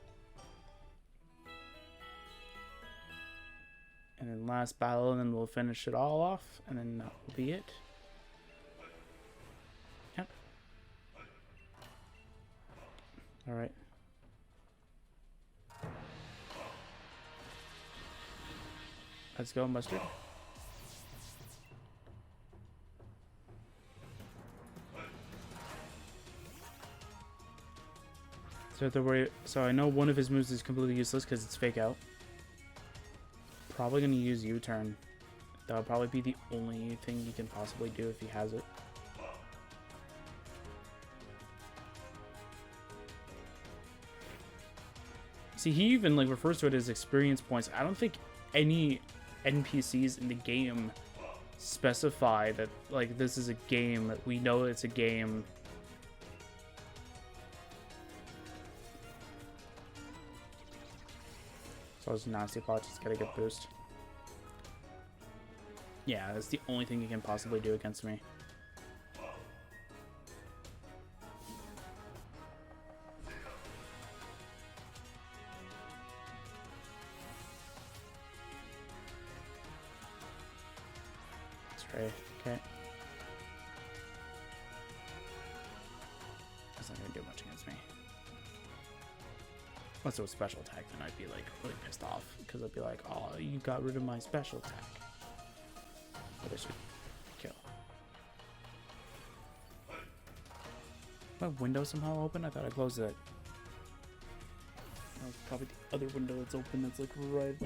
And then last battle, and then we'll finish it all off, and then that will be it. Yep. Alright. Let's go, Mustard. So I know one of his moves is completely useless because it's fake out. Probably gonna use U-turn. That'll probably be the only thing he can possibly do if he has it. See, he even like refers to it as experience points. I don't think any NPCs in the game specify that like this is a game. We know it's a game. So it's nasty pot, just gotta get boost. Yeah, that's the only thing you can possibly do against me. That's right, okay. That's not gonna do much against me. Unless it was special attack, then I'd be like really pissed off because I'd be like, oh, you got rid of my special attack. But I should kill. My window somehow open? I thought I closed it. That was probably the other window that's open that's like right.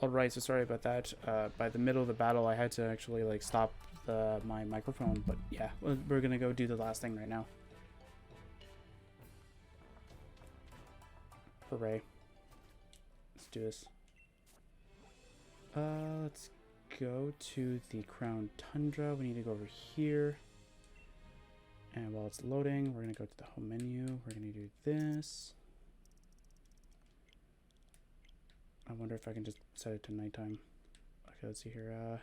Alright, so sorry about that. By the middle of the battle, I had to actually like stop my microphone, but yeah, we're gonna go do the last thing right now. Hooray. Let's do this. Let's go to the Crown Tundra. We need to go over here. And while it's loading, we're gonna go to the home menu. We're gonna do this. I wonder if I can just set it to nighttime. Okay, let's see here.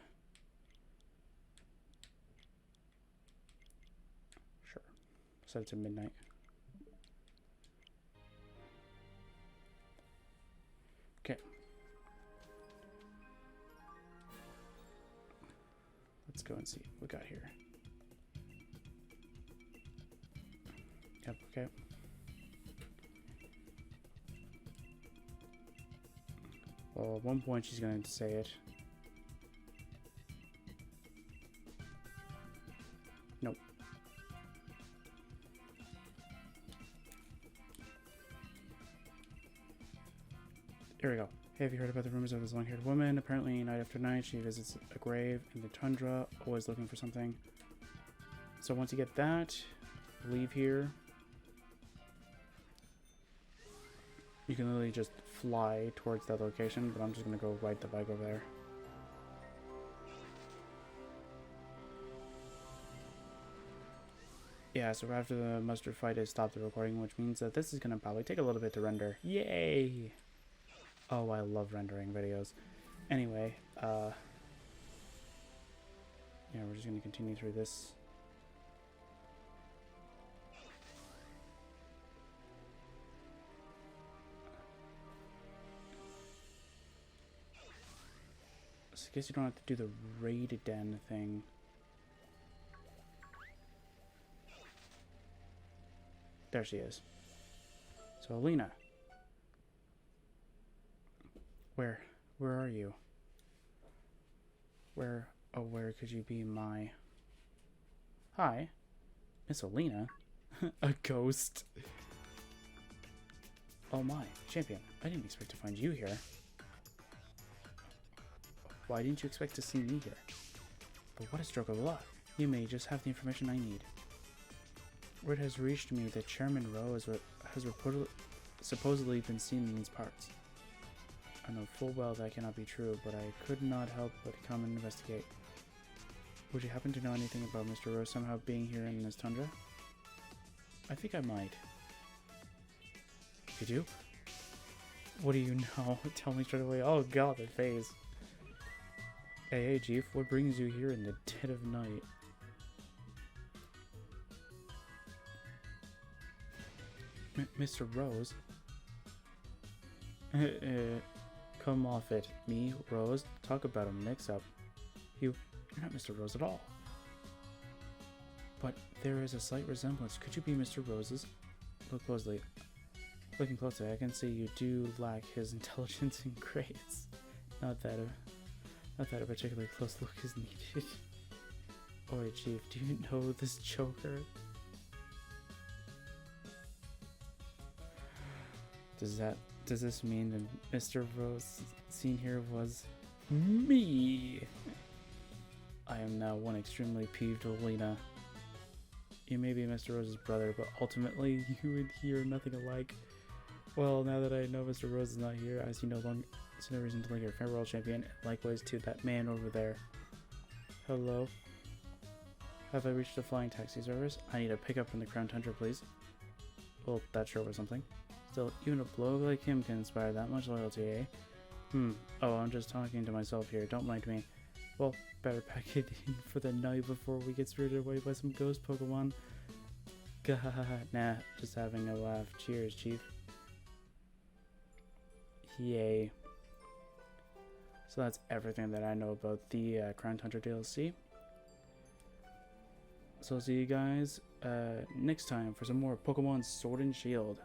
Sure. Set it to midnight. Okay. Let's go and see what we got here. Yep, okay. Well, at one point she's going to say it. Nope. Here we go. Hey, have you heard about the rumors of this long-haired woman? Apparently, night after night, she visits a grave in the tundra, always looking for something. So once you get that, leave here. You can literally just fly towards that location, but I'm just going to go ride the bike over there. Yeah, so after the mustard fight, I stopped the recording, which means that this is going to probably take a little bit to render. Yay! Oh, I love rendering videos. Anyway, yeah, we're just going to continue through this. So I guess you don't have to do the raid den thing. There she is. So Alina. Where are you? Where could you be, my... Hi, Miss Alina. A ghost. Oh my, champion, I didn't expect to find you here. Why didn't you expect to see me here? But what a stroke of luck. You may just have the information I need. Word has reached me that Chairman Rowe has supposedly been seen in these parts. I know full well that cannot be true, but I could not help but come and investigate. Would you happen to know anything about Mr. Rowe somehow being here in this tundra? I think I might. You do? What do you know? Tell me straight away. Oh god, that face. Hey, Chief, what brings you here in the dead of night? Mr. Rose? Come off it. Me, Rose? Talk about a mix-up. You're not Mr. Rose at all. But there is a slight resemblance. Could you be Mr. Rose's? Look closely. Looking closely, I can see you do lack his intelligence and grace. Not that a particularly close look is needed. Oi, Chief, do you know this joker? Does this mean that Mr. Rose seen here was me? I am now one extremely peeved Alina. You may be Mr. Rose's brother, but ultimately you and he are nothing alike. Well, now that I know Mr. Rose is not here, I see no reason to linger. Farewell, champion. Likewise to that man over there. Hello? Have I reached the flying taxi service? I need a pickup from the Crown Tundra, please. Well, that sure was something. Still, even a bloke like him can inspire that much loyalty, eh? Oh, I'm just talking to myself here. Don't mind me. Well, better pack it in for the night before we get spirited away by some ghost Pokemon. Gah, nah, just having a laugh. Cheers, Chief. Yay. So that's everything that I know about the Crown Tundra DLC. So I'll see you guys next time for some more Pokemon Sword and Shield.